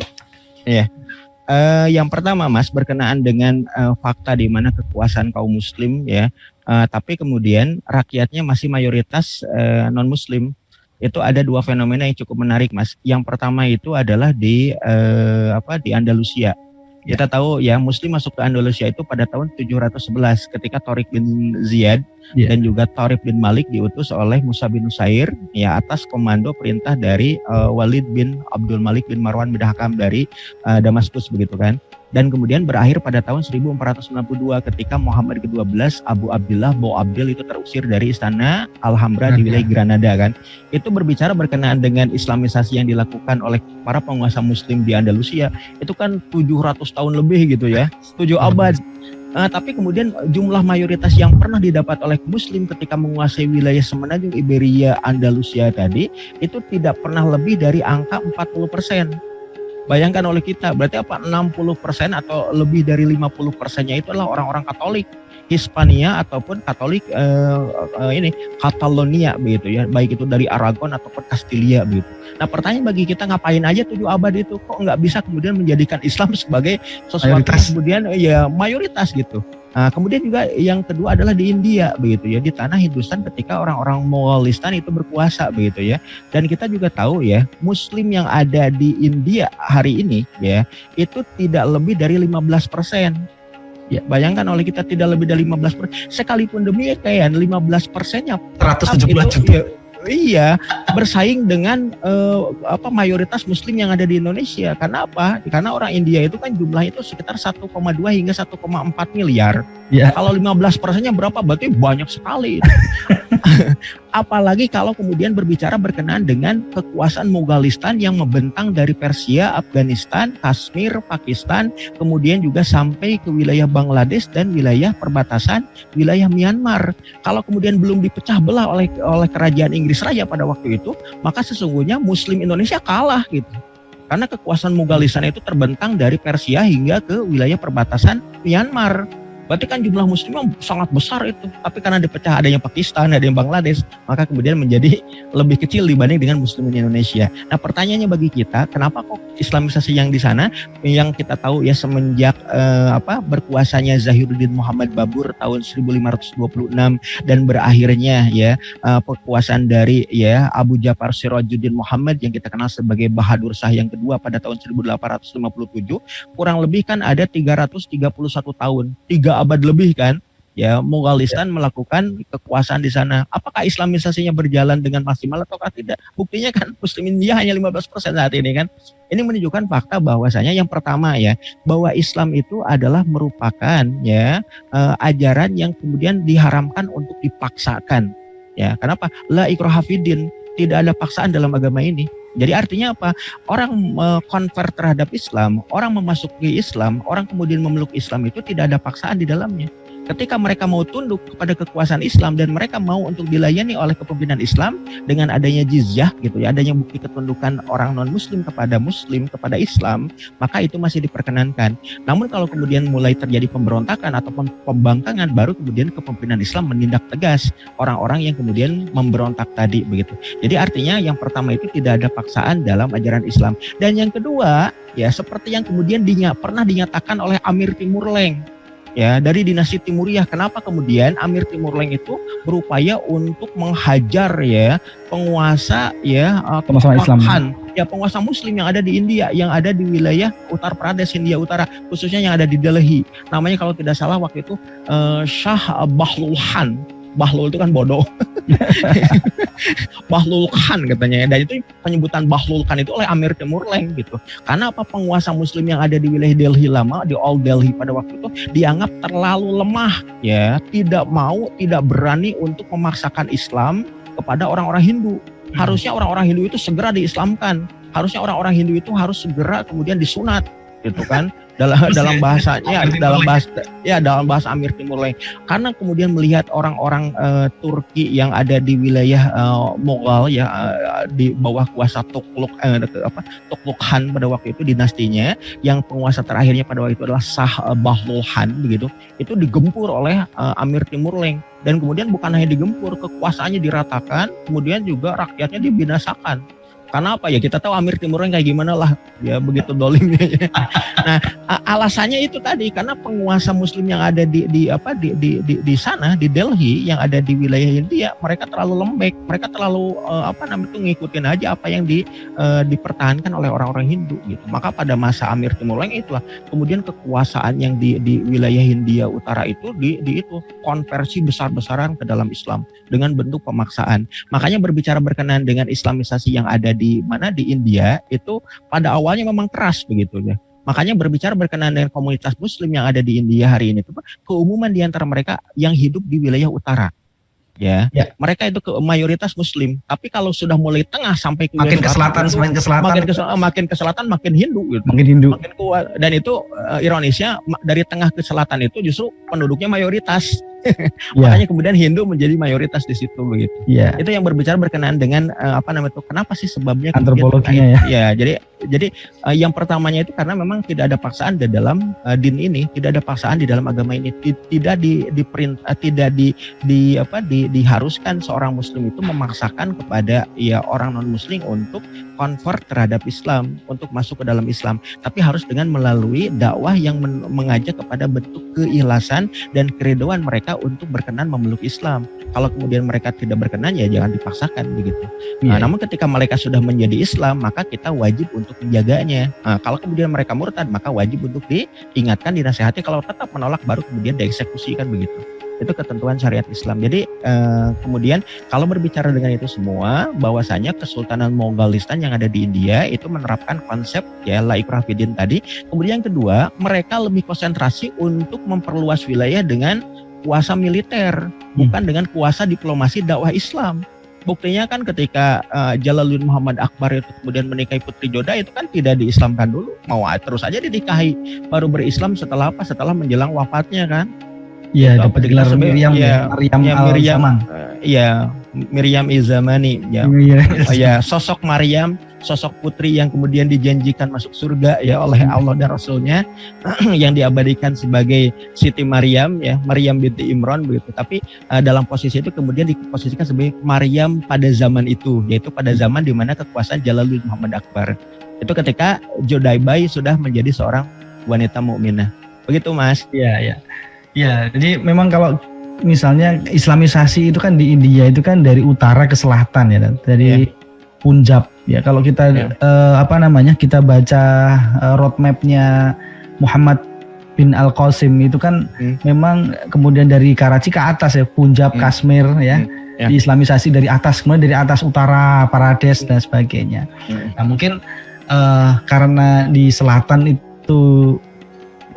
yang pertama Mas, berkenaan dengan fakta di mana kekuasaan kaum muslim tapi kemudian rakyatnya masih mayoritas non muslim. Itu ada dua fenomena yang cukup menarik Mas. Yang pertama itu adalah di Andalusia. Kita tahu Muslim masuk ke Andalusia itu pada tahun 711 ketika Tariq bin Ziyad dan juga Tariq bin Malik diutus oleh Musa bin Nusair atas komando perintah dari Walid bin Abdul Malik bin Marwan bin Hakam dari Damaskus begitu kan. dan kemudian berakhir pada tahun 1492 ketika Muhammad ke-12 Abu Abdullah Boabdil itu terusir dari istana Alhambra di wilayah Granada kan. Itu berbicara berkenaan dengan Islamisasi yang dilakukan oleh para penguasa muslim di Andalusia itu kan 700 tahun lebih gitu ya, 7 abad. Tapi kemudian jumlah mayoritas yang pernah didapat oleh muslim ketika menguasai wilayah semenanjung Iberia Andalusia tadi itu tidak pernah lebih dari angka 40%. Bayangkan oleh kita, berarti apa? 60% atau lebih dari 50%-nya itu adalah orang-orang Katolik Hispania ataupun Katolik Catalonia begitu ya, baik itu dari Aragon ataupun Castilla begitu. Nah pertanyaan bagi kita, ngapain aja 7 abad itu? Kok nggak bisa kemudian menjadikan Islam sebagai sesuatu yang kemudian ya mayoritas gitu. Nah, kemudian juga yang kedua adalah di India begitu ya, di tanah Hindustan ketika orang-orang Mogolistan itu berkuasa begitu ya. Dan kita juga tahu ya, Muslim yang ada di India hari ini ya, itu tidak lebih dari 15%. Ya, bayangkan oleh kita tidak lebih dari 15%. Sekalipun demikian 15%-nya 117 juta. Iya, bersaing dengan mayoritas muslim yang ada di Indonesia. Karena apa? Karena orang India itu kan jumlahnya itu sekitar 1,2 hingga 1,4 miliar. Ya. Kalau 15%-nya berapa? Berarti banyak sekali. Apalagi kalau kemudian berbicara berkenaan dengan kekuasaan Mogolistan yang membentang dari Persia, Afghanistan, Kashmir, Pakistan, kemudian juga sampai ke wilayah Bangladesh dan wilayah perbatasan wilayah Myanmar. Kalau kemudian belum dipecah belah oleh kerajaan Inggris Raya pada waktu itu, maka sesungguhnya Muslim Indonesia kalah gitu. Karena kekuasaan Mogolistan itu terbentang dari Persia hingga ke wilayah perbatasan Myanmar. Berarti kan jumlah muslimnya sangat besar itu. Tapi karena dipecah, adanya Pakistan, ada yang Bangladesh, maka kemudian menjadi lebih kecil dibanding dengan muslimin Indonesia. Nah pertanyaannya bagi kita, kenapa kok Islamisasi yang di sana, yang kita tahu ya semenjak berkuasanya Zahiruddin Muhammad Babur tahun 1526 dan berakhirnya ya kekuasaan dari ya Abu Ja'far Sirajuddin Muhammad yang kita kenal sebagai Bahadur Shah yang kedua pada tahun 1857, kurang lebih kan ada 331 tahun, 3 abad lebih kan, ya Mogolistan melakukan kekuasaan di sana. Apakah Islamisasinya berjalan dengan maksimal ataukah tidak? Buktinya kan Muslim India hanya 15% saat ini kan. Ini menunjukkan fakta bahwasanya yang pertama ya, bahwa Islam itu adalah merupakan ya ajaran yang kemudian diharamkan untuk dipaksakan. Ya, kenapa? La ikraha fiddin, tidak ada paksaan dalam agama ini. Jadi artinya apa? Orang convert terhadap Islam, orang memasuki Islam, orang kemudian memeluk Islam itu tidak ada paksaan di dalamnya. Ketika mereka mau tunduk kepada kekuasaan Islam dan mereka mau untuk dilayani oleh kepemimpinan Islam dengan adanya jizyah gitu ya, adanya bukti ketundukan orang non-muslim kepada muslim, kepada Islam, maka itu masih diperkenankan. Namun kalau kemudian mulai terjadi pemberontakan ataupun pembangkangan, baru kemudian kepemimpinan Islam menindak tegas orang-orang yang kemudian memberontak tadi begitu. Jadi artinya yang pertama itu tidak ada paksaan dalam ajaran Islam. Dan yang kedua ya seperti yang kemudian pernah dinyatakan oleh Amir Timur Leng ya dari dinasti Timuriyah. Kenapa kemudian Amir Timur Leng itu berupaya untuk menghajar ya penguasa ya Islam ya penguasa muslim yang ada di India, yang ada di wilayah Uttar Pradesh, India Utara, khususnya yang ada di Delhi. Namanya kalau tidak salah waktu itu Shah Bahlul Khan. Bahlul itu kan bodoh. Bahlul Khan katanya ya. Dan itu penyebutan Bahlul Khan itu oleh Amir Timur Leng gitu. Karena apa? Penguasa muslim yang ada di wilayah Delhi lama, di Old Delhi pada waktu itu dianggap terlalu lemah ya, tidak berani untuk memaksakan Islam kepada orang-orang Hindu. Harusnya orang-orang Hindu itu segera diislamkan. Harusnya orang-orang Hindu itu harus segera kemudian disunat gitu kan. dalam bahasanya dalam bahasa Amir Timur Leng. Karena kemudian melihat orang-orang Turki yang ada di wilayah Mughal ya di bawah kuasa Tughluq Khan pada waktu itu dinastinya, yang penguasa terakhirnya pada waktu itu adalah Shah Bahlul Khan begitu, itu digempur oleh Amir Timur Leng. Dan kemudian bukan hanya digempur, kekuasaannya diratakan, kemudian juga rakyatnya dibinasakan. Karena apa ya, kita tahu Amir Timur Leng kayak gimana lah ya, begitu dolimnya. Nah alasannya itu tadi, karena penguasa muslim yang ada di sana di Delhi, yang ada di wilayah India, mereka terlalu lembek, mereka terlalu ngikutin aja apa yang dipertahankan oleh orang-orang Hindu gitu. Maka pada masa Amir Timur Leng itulah kemudian kekuasaan yang di wilayah Hindia Utara itu itu konversi besar-besaran ke dalam Islam dengan bentuk pemaksaan. Makanya berbicara berkenaan dengan Islamisasi yang ada di India itu pada awalnya memang keras begitu ya. Makanya berbicara berkenaan dengan komunitas Muslim yang ada di India hari ini, itu keumuman di antara mereka yang hidup di wilayah utara. Ya, mereka itu mayoritas Muslim. Tapi kalau sudah mulai tengah sampai ke makin ke selatan, makin ke selatan makin Hindu gitu. Makin Hindu. Makin kuat. Dan itu ironisnya dari tengah ke selatan itu justru penduduknya mayoritas. Makanya kemudian Hindu menjadi mayoritas di situ begitu. Itu yang berbicara berkenaan dengan kenapa sih sebabnya antropologinya ya. Jadi yang pertamanya itu karena memang tidak ada paksaan di dalam din ini, tidak ada paksaan di dalam agama ini, tidak diharuskan seorang muslim itu memaksakan kepada orang non muslim untuk convert terhadap Islam, untuk masuk ke dalam Islam, tapi harus dengan melalui dakwah yang mengajak kepada bentuk keikhlasan dan keriduan mereka untuk berkenan memeluk Islam. Kalau kemudian mereka tidak berkenan, ya jangan dipaksakan begitu. Namun ketika mereka sudah menjadi Islam, maka kita wajib untuk menjaganya. Kalau kemudian mereka murtad, maka wajib untuk diingatkan, dinasihati. Kalau tetap menolak, baru kemudian dieksekusi, kan begitu. Itu ketentuan syariat Islam. Jadi kemudian kalau berbicara dengan itu semua, bahwasanya Kesultanan Mongolistan yang ada di India itu menerapkan konsep la ikrah fid din tadi. Kemudian yang kedua, mereka lebih konsentrasi untuk memperluas wilayah dengan kuasa militer, bukan dengan kuasa diplomasi dakwah Islam. Buktinya kan ketika Jalaluddin Muhammad Akbar itu kemudian menikahi Putri Joda, itu kan tidak diislamkan dulu, mau terus aja dinikahi, baru berislam setelah apa? Setelah menjelang wafatnya kan. Iya, dapat gelar Miriam al-Zaman. Iya, Miriam Izamani. Sosok Maryam, sosok putri yang kemudian dijanjikan masuk surga ya oleh Allah dan Rasulnya, yang diabadikan sebagai Siti Maryam, ya, Maryam binti Imran begitu. Tapi dalam posisi itu kemudian diposisikan sebagai Maryam pada zaman itu, yaitu pada zaman di mana kekuasaan Jalaluddin Muhammad Akbar. Itu ketika Jodaibai sudah menjadi seorang wanita mukminah. Begitu, Mas. Iya. Ya, jadi memang kalau misalnya Islamisasi itu kan di India itu kan dari utara ke selatan ya, dari Punjab ya. Kalau kita kita baca roadmapnya Muhammad bin Al-Qasim itu kan memang kemudian dari Karachi ke atas ya, Punjab, Kashmir ya, diislamisasi dari atas, kemudian dari atas utara, Pradesh dan sebagainya. Nah mungkin karena di selatan itu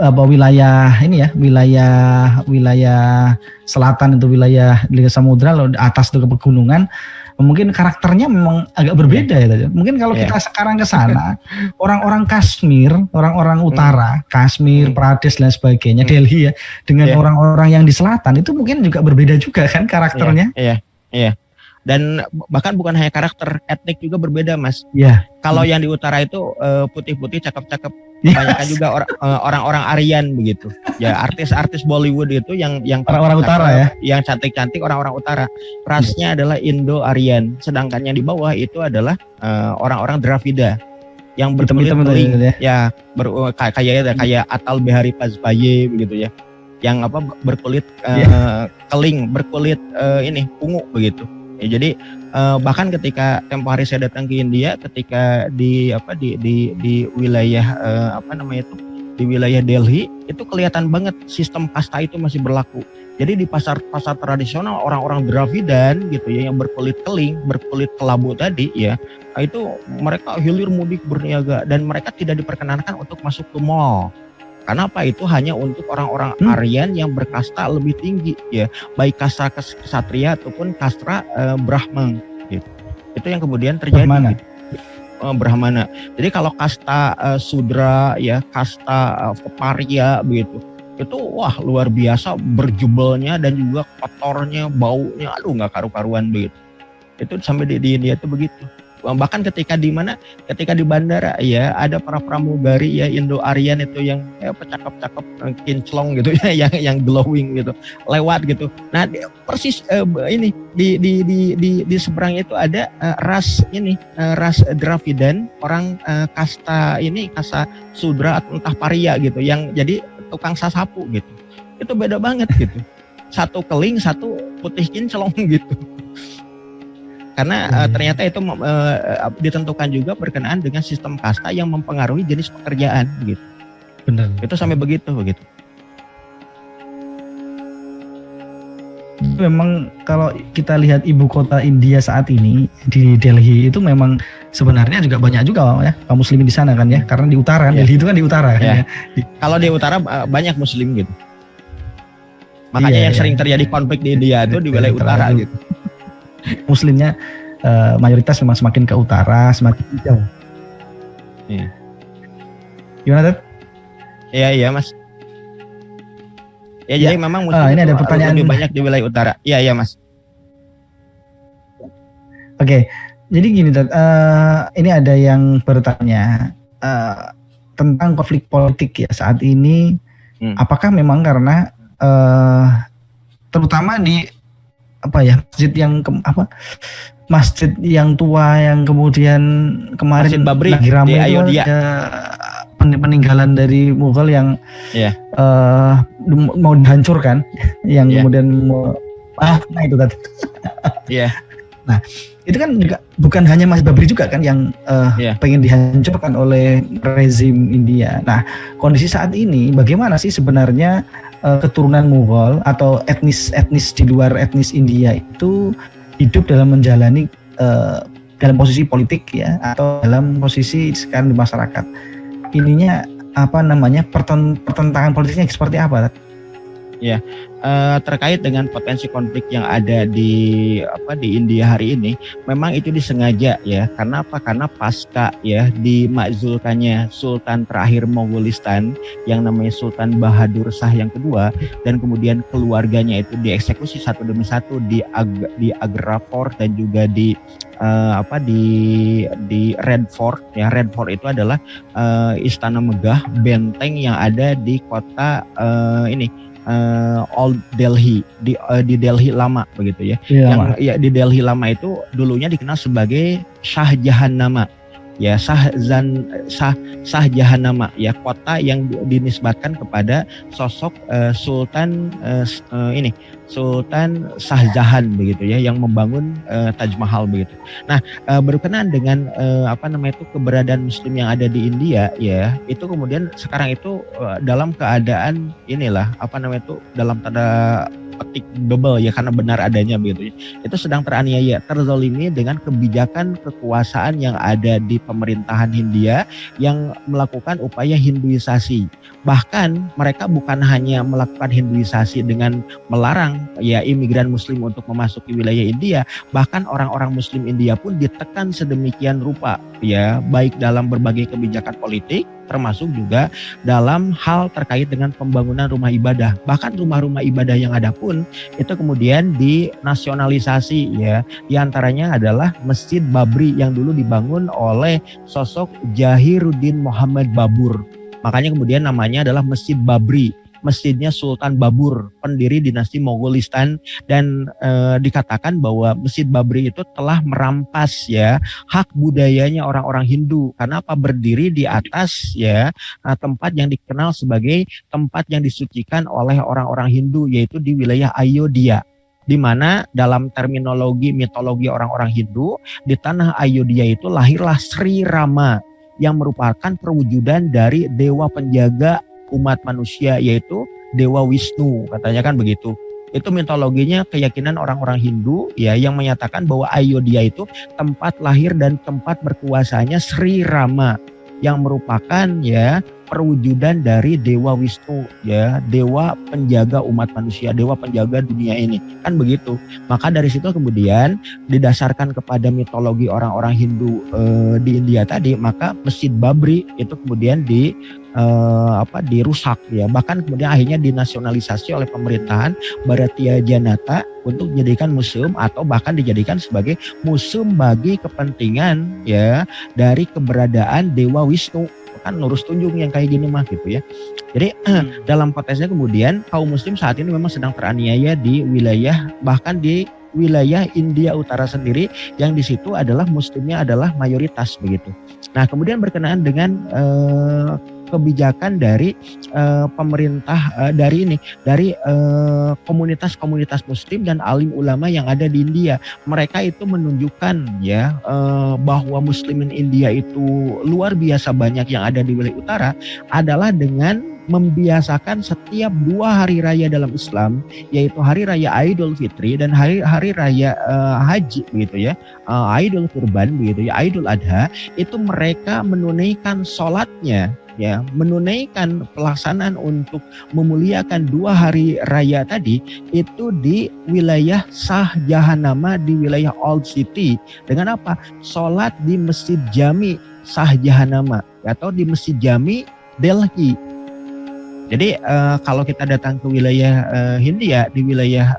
wilayah ini ya, wilayah selatan itu wilayah samudra, lalu atas itu ke pegunungan, mungkin karakternya memang agak berbeda ya. Mungkin kalau kita sekarang ke sana, orang-orang Kashmir, orang-orang utara, Kashmir, Pradesh dan sebagainya, Delhi ya, dengan orang-orang yang di selatan itu mungkin juga berbeda juga kan karakternya. Iya. Dan bahkan bukan hanya karakter, etnik juga berbeda, Mas. Iya. Kalau yang di utara itu putih-putih, cakep-cakep. Kebanyakan juga orang-orang Aryan begitu. Ya, artis-artis Bollywood itu yang orang-orang utara ya. Yang cantik-cantik orang-orang utara. Rasnya adalah Indo-Aryan. Sedangkan yang di bawah itu adalah orang-orang Dravida yang berkulit keling. Ya, kayak Atal Bihari Vajpayee begitu ya. Yang berkulit keling, berkulit ungu begitu. Ya, jadi bahkan ketika tempo hari saya datang ke India, ketika di wilayah di wilayah Delhi itu kelihatan banget sistem kasta itu masih berlaku. Jadi di pasar tradisional orang-orang Dravidan gitu ya, yang berkulit keling, berkulit kelabu tadi ya, itu mereka hilir mudik berniaga dan mereka tidak diperkenankan untuk masuk ke mall. Karena apa? Itu hanya untuk orang-orang Aryan yang berkasta lebih tinggi ya, baik kasta ksatria ataupun kasta Brahman gitu. Itu yang kemudian terjadi. Brahmana. Jadi kalau kasta Sudra ya, kasta Paria begitu, itu wah luar biasa berjubelnya dan juga kotornya, baunya, aduh nggak karu-karuan begitu. Itu sampai di India itu begitu. Bahkan ketika di bandara ya, ada para pramugari ya Indo-Aryan itu yang cakep-cakep, kinclong gitu ya, yang glowing gitu, lewat gitu. Nah persis ini di seberang itu ada ras Dravidan, orang kasta Sudra atau entah Paria gitu, yang jadi tukang sasapu gitu. Itu beda banget gitu. Satu keling, satu putih kinclong gitu. Karena ternyata itu ditentukan juga berkenaan dengan sistem kasta yang mempengaruhi jenis pekerjaan gitu. Benar. Itu sampai begitu. Memang kalau kita lihat ibu kota India saat ini di Delhi itu memang sebenarnya juga banyak juga ya kaum muslimin di sana kan ya, karena di utara, Delhi itu kan di utara kan ya. Kalau di utara banyak muslim gitu. Makanya yang sering terjadi konflik di India itu di wilayah utara gitu. Muslimnya mayoritas memang semakin ke utara, semakin jauh. Iya. Gimana Ted? Iya Mas. Ya jadi memang muslim ini ada pertanyaan lebih banyak di wilayah utara. Iya Mas. Oke, jadi gini Ted, ini ada yang bertanya tentang konflik politik ya saat ini. Apakah memang karena terutama di masjid yang tua yang kemudian kemarin Babri lagi ramai di Ayodhya, peninggalan dari Mughal yang mau dihancurkan, yang kemudian itu tadi. Nah, itu kan juga bukan hanya Masjid Babri juga kan yang pengen dihancurkan oleh rezim India. Nah, kondisi saat ini bagaimana sih sebenarnya keturunan Mughal atau etnis di luar etnis India itu hidup dalam menjalani dalam posisi politik ya, atau dalam posisi sekarang di masyarakat. Ininya pertentangan politiknya seperti apa? Ya, terkait dengan potensi konflik yang ada di India hari ini, memang itu disengaja ya. Karena apa? Karena pasca ya dimakzulkannya Sultan terakhir Mongolistan yang namanya Sultan Bahadur Shah yang kedua, dan kemudian keluarganya itu dieksekusi satu demi satu di Agra Fort dan juga di Red Fort ya. Red Fort itu adalah istana megah, benteng yang ada di kota Old Delhi di Delhi lama begitu ya. Di Delhi lama itu dulunya dikenal sebagai Shah Jahanama ya, Shah Jahanama ya, kota yang dinisbatkan kepada sosok Sultan Sultan Shah Jahan begitu ya, yang membangun Taj Mahal begitu. Nah, berkenaan dengan keberadaan Muslim yang ada di India ya, itu kemudian sekarang itu dalam keadaan dalam tanda petik double ya, karena benar adanya begitu ya, itu sedang teraniaya, terzolimi dengan kebijakan kekuasaan yang ada di pemerintahan Hindia yang melakukan upaya Hinduisasi. Bahkan mereka bukan hanya melakukan Hinduisasi dengan melarang ya imigran Muslim untuk memasuki wilayah India, bahkan orang-orang Muslim India pun ditekan sedemikian rupa ya, baik dalam berbagai kebijakan politik termasuk juga dalam hal terkait dengan pembangunan rumah ibadah. Bahkan rumah-rumah ibadah yang ada pun itu kemudian dinasionalisasi ya. Di antaranya adalah Masjid Babri yang dulu dibangun oleh sosok Jahiruddin Muhammad Babur. Makanya kemudian namanya adalah Masjid Babri. Masjidnya Sultan Babur, pendiri dinasti Mongolistan, dan dikatakan bahwa Masjid Babri itu telah merampas ya hak budayanya orang-orang Hindu. Karena apa? Berdiri di atas ya tempat yang dikenal sebagai tempat yang disucikan oleh orang-orang Hindu, yaitu di wilayah Ayodhya. Di mana dalam terminologi mitologi orang-orang Hindu, di tanah Ayodhya itu lahirlah Sri Rama yang merupakan perwujudan dari dewa penjaga umat manusia, yaitu Dewa Wisnu, katanya kan begitu. Itu mitologinya, keyakinan orang-orang Hindu ya, yang menyatakan bahwa Ayodhya itu tempat lahir dan tempat berkuasanya Sri Rama, yang merupakan ya perwujudan dari Dewa Wisnu ya, dewa penjaga umat manusia, dewa penjaga dunia ini, kan begitu. Maka dari situ kemudian didasarkan kepada mitologi orang-orang Hindu di India tadi, maka Masjid Babri itu kemudian dirusak ya, bahkan kemudian akhirnya dinasionalisasi oleh pemerintahan Bharatiya Janata untuk dijadikan museum, atau bahkan dijadikan sebagai museum bagi kepentingan ya dari keberadaan Dewa Wisnu. Kan lurus tunjung yang kayak gini mah gitu ya. Jadi dalam konteksnya kemudian kaum muslim saat ini memang sedang teraniaya di wilayah, bahkan di wilayah India Utara sendiri, yang di situ adalah muslimnya adalah mayoritas begitu. Nah, kemudian berkenaan dengan kebijakan dari pemerintah dari komunitas-komunitas muslim dan alim ulama yang ada di India. Mereka itu menunjukkan ya bahwa muslimin India itu luar biasa banyak yang ada di wilayah utara adalah dengan membiasakan setiap 2 hari raya dalam Islam, yaitu hari raya Idul Fitri dan hari raya haji begitu ya, Idul Kurban begitu ya, Idul Adha, itu mereka menunaikan sholatnya ya, menunaikan pelaksanaan untuk memuliakan 2 hari raya tadi itu di wilayah Shah Jahanama, di wilayah Old City. Dengan apa? Sholat di Masjid Jami Shah Jahanama atau di Masjid Jami Delhi. Jadi kalau kita datang ke wilayah Hindia, di wilayah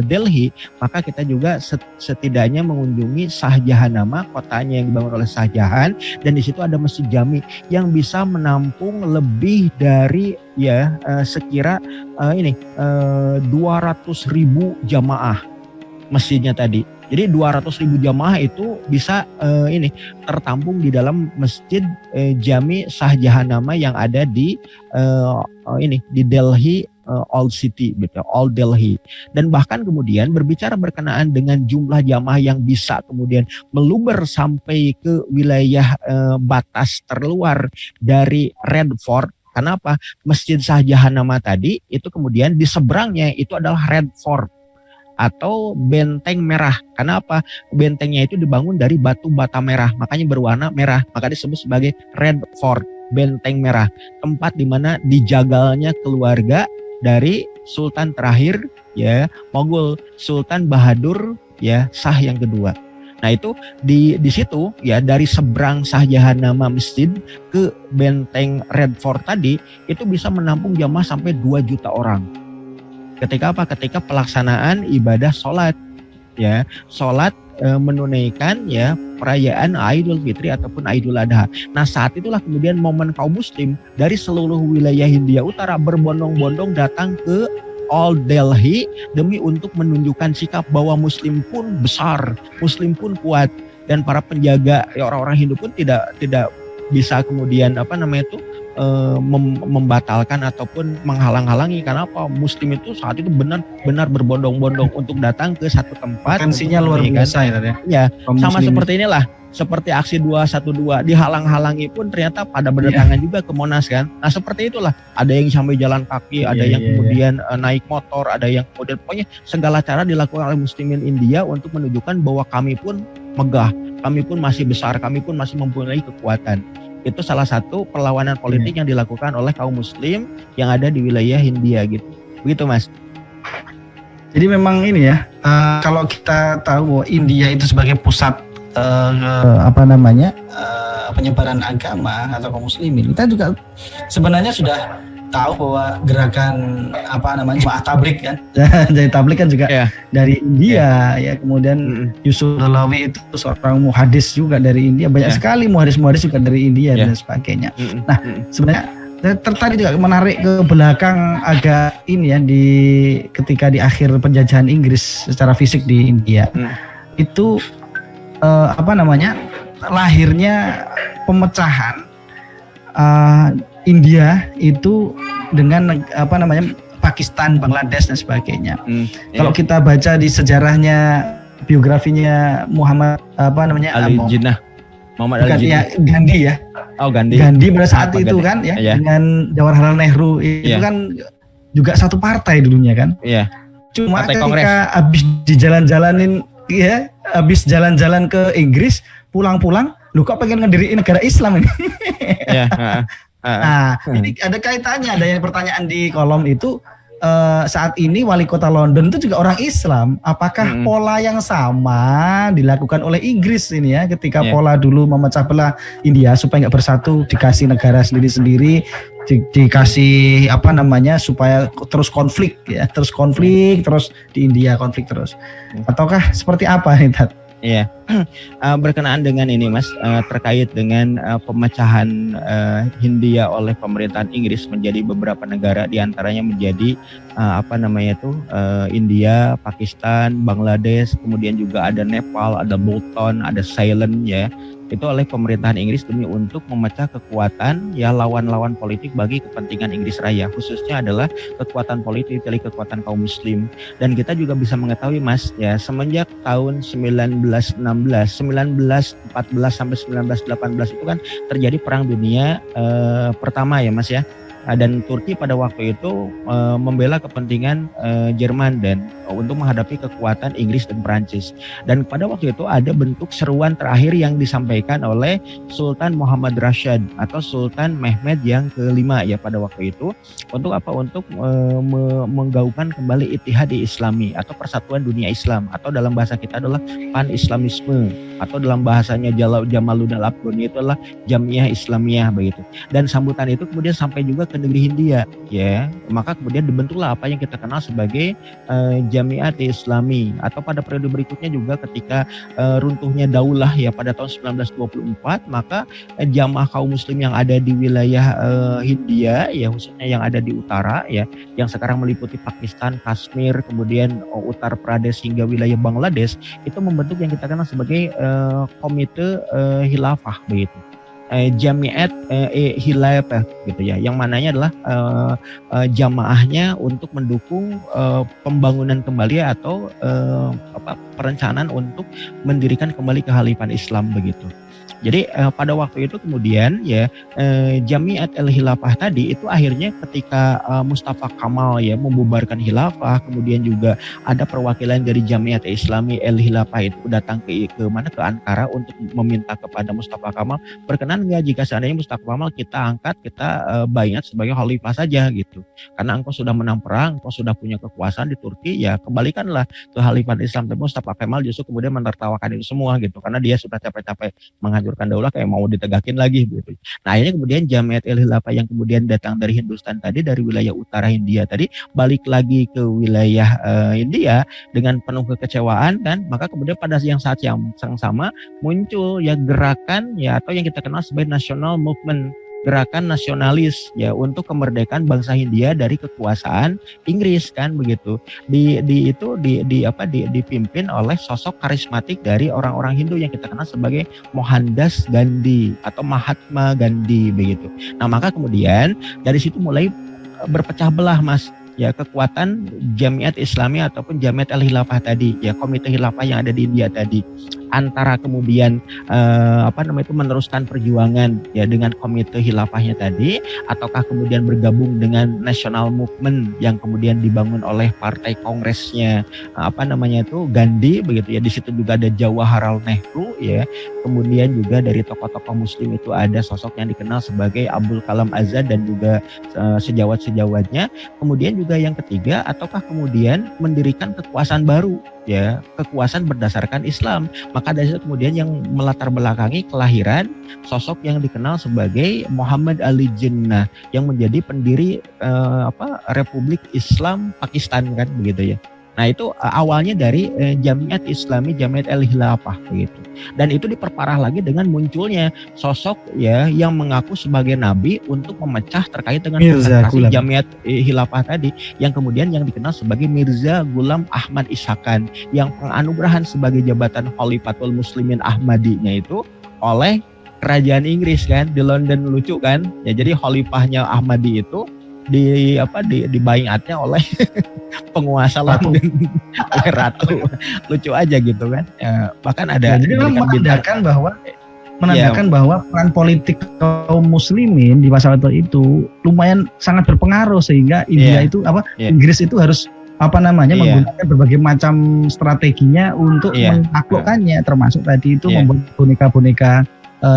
Delhi, maka kita juga setidaknya mengunjungi Shah Jahanama, kotanya yang dibangun oleh Shah Jahan, dan di situ ada Masjid Jami yang bisa menampung lebih dari ya sekira 200.000 jamaah masjidnya tadi. Jadi 200.000 jamaah itu bisa tertampung di dalam Masjid Jami Shah Jahanama yang ada di di Delhi, Old City, gitu, Old Delhi. Dan bahkan kemudian berbicara berkenaan dengan jumlah jamaah yang bisa kemudian meluber sampai ke wilayah batas terluar dari Red Fort. Kenapa? Masjid Shah Jahanama tadi itu kemudian di seberangnya itu adalah Red Fort atau benteng merah. Karena apa? Bentengnya itu dibangun dari batu bata merah, makanya berwarna merah, maka disebut sebagai Red Fort, benteng merah, tempat di mana dijagalnya keluarga dari Sultan terakhir ya Mogul, Sultan Bahadur ya Shah yang kedua. Nah itu di situ ya, dari seberang Shah Jahanama Masjid ke benteng Red Fort tadi itu bisa menampung jamaah sampai 2 juta orang. Ketika apa? Ketika pelaksanaan ibadah sholat ya, sholat menunaikan ya perayaan Idul Fitri ataupun Idul Adha. Nah saat itulah kemudian momen kaum muslim dari seluruh wilayah Hindia Utara berbondong-bondong datang ke Old Delhi demi untuk menunjukkan sikap bahwa muslim pun besar, muslim pun kuat, dan para penjaga ya, orang-orang Hindu pun tidak bisa kemudian membatalkan ataupun menghalang-halangi. Karena apa? Muslim itu saat itu benar-benar berbondong-bondong untuk datang ke satu tempat. Potensinya luar biasa ya. Sama seperti inilah, seperti aksi 212 dihalang-halangi pun ternyata pada berdatangan juga ke Monas kan. Nah seperti itulah, ada yang sampai jalan kaki, ada yang kemudian naik motor, ada yang kemudian pokoknya segala cara dilakukan oleh muslimin India untuk menunjukkan bahwa kami pun megah, kami pun masih besar, kami pun masih mempunyai kekuatan. Itu salah satu perlawanan politik yang dilakukan oleh kaum muslim yang ada di wilayah Hindia gitu. Begitu Mas. Jadi memang ini ya, kalau kita tahu bahwa India itu sebagai pusat penyebaran agama atau kaum muslimin, kita juga sebenarnya sudah tahu bahwa gerakan Jemaah Tabligh kan, jadi Tabligh kan juga dari India ya. Kemudian Yusuf Dalawi itu seorang muhadis juga dari India, banyak sekali muhadis juga dari India dan sebagainya. Nah sebenarnya saya tertarik juga menarik ke belakang agak ini ya, ketika di akhir penjajahan Inggris secara fisik di India itu lahirnya pemecahan India itu dengan Pakistan, Bangladesh dan sebagainya. Kalau kita baca di sejarahnya, biografinya Muhammad Ali Jinnah, Muhammad Ali Jinnah, Gandhi ya. Oh Gandhi. Gandhi pada saat itu kan ya, dengan Jawaharlal Nehru itu kan juga satu partai dulunya kan. Iya. Cuma partai ketika Kongres. Habis jalan-jalan ke Inggris, pulang-pulang, lu kok pengen ngediriin negara Islam ini? Nah, ini ada kaitannya, ada yang pertanyaan di kolom itu, saat ini wali kota London itu juga orang Islam. Apakah pola yang sama dilakukan oleh Inggris ini ya, ketika pola dulu memecah belah India supaya nggak bersatu, dikasih negara sendiri-sendiri, dikasih supaya terus konflik ya, terus di India konflik terus. Ataukah seperti apa nih Tat? Iya, berkenaan dengan ini Mas, terkait dengan pemecahan Hindia oleh pemerintahan Inggris menjadi beberapa negara, diantaranya menjadi India, Pakistan, Bangladesh, kemudian juga ada Nepal, ada Bhutan, ada Ceylon ya. Itu oleh pemerintahan Inggris demi untuk memecah kekuatan ya lawan-lawan politik bagi kepentingan Inggris Raya, khususnya adalah kekuatan politik dari kekuatan kaum muslim. Dan kita juga bisa mengetahui Mas ya, semenjak tahun 1914 sampai 1918 itu kan terjadi perang dunia pertama ya Mas ya. dan Turki pada waktu itu membela kepentingan Jerman dan untuk menghadapi kekuatan Inggris dan Prancis. Dan pada waktu itu ada bentuk seruan terakhir yang disampaikan oleh Sultan Muhammad Rashid atau Sultan Mehmed yang kelima ya pada waktu itu, untuk apa? Untuk menggaungkan kembali Ittihad Islami atau persatuan dunia Islam, atau dalam bahasa kita adalah pan-islamisme, atau dalam bahasanya Jamaluddin Al-Afghani itu adalah Jamiah Islamiyah begitu. Dan sambutan itu kemudian sampai juga ke negeri Hindia ya. Maka kemudian dibentuklah apa yang kita kenal sebagai Jamiat Islami, atau pada periode berikutnya juga ketika runtuhnya daulah ya pada tahun 1924, maka jamaah kaum muslim yang ada di wilayah Hindia ya, khususnya yang ada di utara ya, yang sekarang meliputi Pakistan, Kashmir, kemudian Uttar Pradesh hingga wilayah Bangladesh, itu membentuk yang kita kenal sebagai komite khilafah begitu. Jamiat Khilafah gitu ya, yang mananya adalah jamaahnya untuk mendukung pembangunan kembali atau perencanaan untuk mendirikan kembali kekhalifan Islam begitu. Jadi pada waktu itu kemudian ya Jamiat Al-Khilafah tadi itu akhirnya ketika Mustafa Kamal ya membubarkan khilafah, kemudian juga ada perwakilan dari Jamiat Islami Al-Khilafah itu datang ke mana, ke Ankara untuk meminta kepada Mustafa Kamal, berkenan nggak jika seandainya Mustafa Kamal kita angkat, kita baiat sebagai khalifah saja gitu, karena engkau sudah menang perang, engkau sudah punya kekuasaan di Turki, ya kembalikanlah ke khalifah Islam. Tapi Mustafa Kamal justru kemudian menertawakan itu semua gitu, karena dia sudah capek-capek menghancurkan daulah kayak mau ditegakin lagi gitu. Nah akhirnya kemudian Jamiat Al-Khilafah yang kemudian datang dari Hindustan tadi, dari wilayah utara Hindia tadi, balik lagi ke wilayah India dengan penuh kekecewaan kan. Maka kemudian pada saat yang sama muncul ya gerakan ya, atau yang kita kenal sebagai National Movement, gerakan nasionalis ya untuk kemerdekaan bangsa Hindia dari kekuasaan Inggris kan begitu. Dipimpin oleh sosok karismatik dari orang-orang Hindu yang kita kenal sebagai Mohandas Gandhi atau Mahatma Gandhi begitu. Nah maka kemudian dari situ mulai berpecah belah Mas ya kekuatan Jamiat Islami ataupun Jamiat Al-Khilafah tadi ya, komite khilafah yang ada di India tadi, antara kemudian meneruskan perjuangan ya dengan komite khilafahnya tadi, ataukah kemudian bergabung dengan National Movement yang kemudian dibangun oleh partai kongresnya Gandhi begitu ya. Di situ juga ada Jawaharlal Nehru ya, kemudian juga dari tokoh-tokoh muslim itu ada sosok yang dikenal sebagai Abdul Kalam Azad dan juga sejawat-sejawatnya. Kemudian juga yang ketiga, ataukah kemudian mendirikan kekuasaan baru ya, kekuasaan berdasarkan Islam. Maka dari itu kemudian yang melatar belakangi kelahiran sosok yang dikenal sebagai Muhammad Ali Jinnah yang menjadi pendiri Republik Islam Pakistan kan begitu ya. Nah itu awalnya dari Jamiat Islami Jamiat Al-Khilafah begitu. Dan itu diperparah lagi dengan munculnya sosok ya yang mengaku sebagai nabi untuk memecah terkait dengan konsentrasi Jamiat Khilafah tadi, yang kemudian yang dikenal sebagai Mirza Ghulam Ahmad Ishaqan, yang penganugerahan sebagai jabatan Khalifatul Muslimin Ahmadinya itu oleh kerajaan Inggris kan di London. Lucu kan ya, jadi khalifahnya Ahmadi itu dibayatnya oleh penguasa London, oleh ratu. Lucu aja gitu kan ya, bahkan ada jadi menandakan bahwa peran politik kaum muslimin di masa itu lumayan sangat berpengaruh, sehingga India Inggris itu harus menggunakan berbagai macam strateginya untuk menaklukkannya, termasuk tadi itu membuat boneka-boneka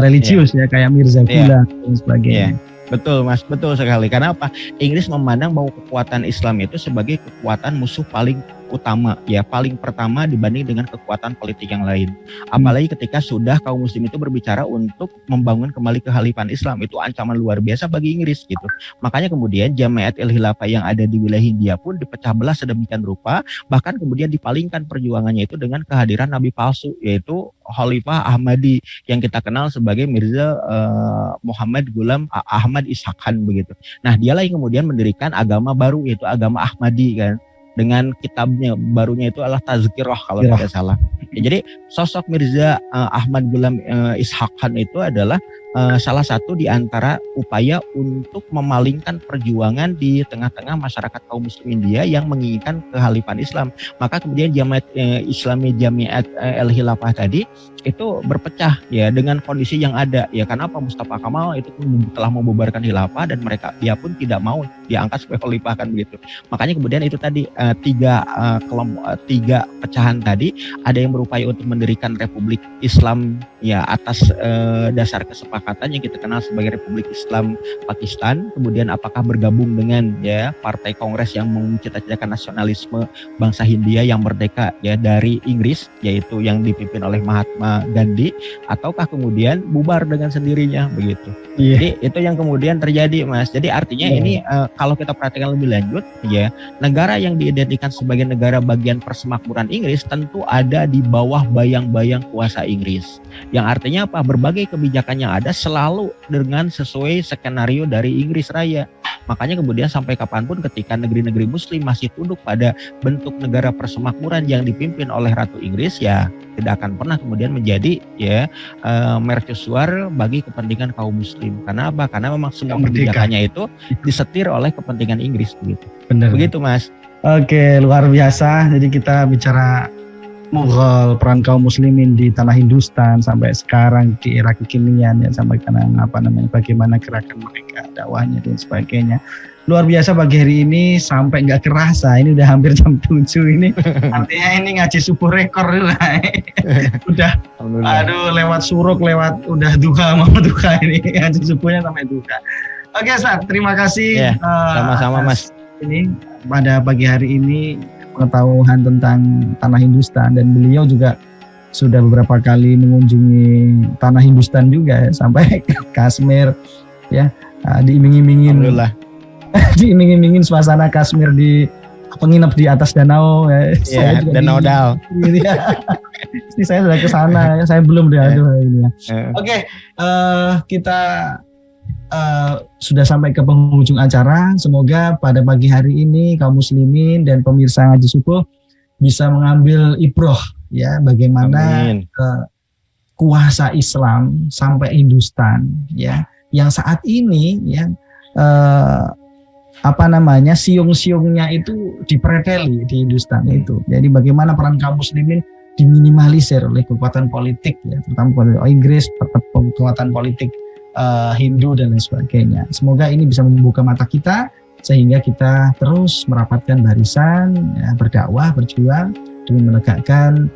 religius ya kayak Mirza Ghulam dan sebagainya. Betul Mas, betul sekali. Karena apa? Inggris memandang bahwa kekuatan Islam itu sebagai kekuatan musuh paling utama ya, paling pertama dibanding dengan kekuatan politik yang lain. Apalagi ketika sudah kaum muslim itu berbicara untuk membangun kembali kekhalifan Islam, itu ancaman luar biasa bagi Inggris gitu. Makanya kemudian Jamiat Al-Khilafah yang ada di wilayah Hindia pun dipecah belah sedemikian rupa, bahkan kemudian dipalingkan perjuangannya itu dengan kehadiran nabi palsu, yaitu Khalifah Ahmadi yang kita kenal sebagai Mirza Muhammad Ghulam Ahmad Ishaqan begitu. Nah dialah yang kemudian mendirikan agama baru, yaitu agama Ahmadi kan, dengan kitabnya barunya itu adalah Tazkirah kalau tidak salah. Ya, jadi sosok Mirza Ahmad Ghulam Ishaqan itu adalah salah satu di antara upaya untuk memalingkan perjuangan di tengah-tengah masyarakat kaum muslim India yang menginginkan kehalifan Islam. Maka kemudian Jamaat Islami Jamiat Al-Khilafah tadi itu berpecah ya dengan kondisi yang ada ya, karena apa, Mustafa Kamal itu telah membubarkan khilafah dan dia pun tidak mau diangkat sebagai khalifah kan begitu. Makanya kemudian itu tadi tiga pecahan tadi, ada yang berupaya untuk mendirikan Republik Islam ya atas dasar kesepakatan yang kita kenal sebagai Republik Islam Pakistan. Kemudian apakah bergabung dengan ya Partai Kongres yang mencita-citakan nasionalisme bangsa Hindia yang merdeka ya dari Inggris, yaitu yang dipimpin oleh Mahatma Gandhi, ataukah kemudian bubar dengan sendirinya begitu. Jadi itu yang kemudian terjadi, Mas. Jadi artinya ini kalau kita perhatikan lebih lanjut ya, negara yang diidentikan sebagai negara bagian persemakmuran Inggris tentu ada di bawah bayang-bayang kuasa Inggris. Yang artinya apa? Berbagai kebijakan yang ada selalu dengan sesuai skenario dari Inggris Raya. Makanya kemudian sampai kapanpun ketika negeri-negeri muslim masih tunduk pada bentuk negara persemakmuran yang dipimpin oleh Ratu Inggris, ya tidak akan pernah kemudian menjadi ya mercusuar bagi kepentingan kaum muslim. Karena apa? Karena memang semua kebijakannya itu disetir oleh kepentingan Inggris begitu. Benar. Begitu, Mas. Oke, luar biasa. Jadi kita bicara Mughal, peran kaum muslimin di tanah Hindustan sampai sekarang di era kekinian ya, sampai bagaimana gerakan mereka, dakwahnya dan sebagainya. Luar biasa pagi hari ini, sampai nggak kerasa ini udah hampir jam 7 ini. Artinya ini ngaji subuh rekor lah. Udah aduh, lewat suruk, lewat udah duha mau duha ini, ngaji subuhnya sampai duha. Oke, Ustaz, terima kasih. Sama-sama, Mas. Ini pada pagi hari ini pengetahuan tentang tanah Hindustan, dan beliau juga sudah beberapa kali mengunjungi tanah Hindustan juga ya, sampai ke Kashmir ya, diiming-imingin diiming-imingin suasana Kashmir di penginap di atas danau ya. Saya Danau Dal. Ini saya sudah ke sana ya, saya belum deh ini ya. Oke, kita sudah sampai ke penghujung acara. Semoga pada pagi hari ini kaum muslimin dan pemirsa ngaji subuh bisa mengambil ibroh ya, bagaimana kuasa Islam sampai Hindustan ya, yang saat ini ya siung-siungnya itu dipreteli di Hindustan itu. Jadi bagaimana peran kaum muslimin diminimalisir oleh kekuatan politik ya, terutama kekuatan Inggris, kekuatan politik Hindu dan lain sebagainya. Semoga ini bisa membuka mata kita sehingga kita terus merapatkan barisan ya, berdakwah, berjuang demi menegakkan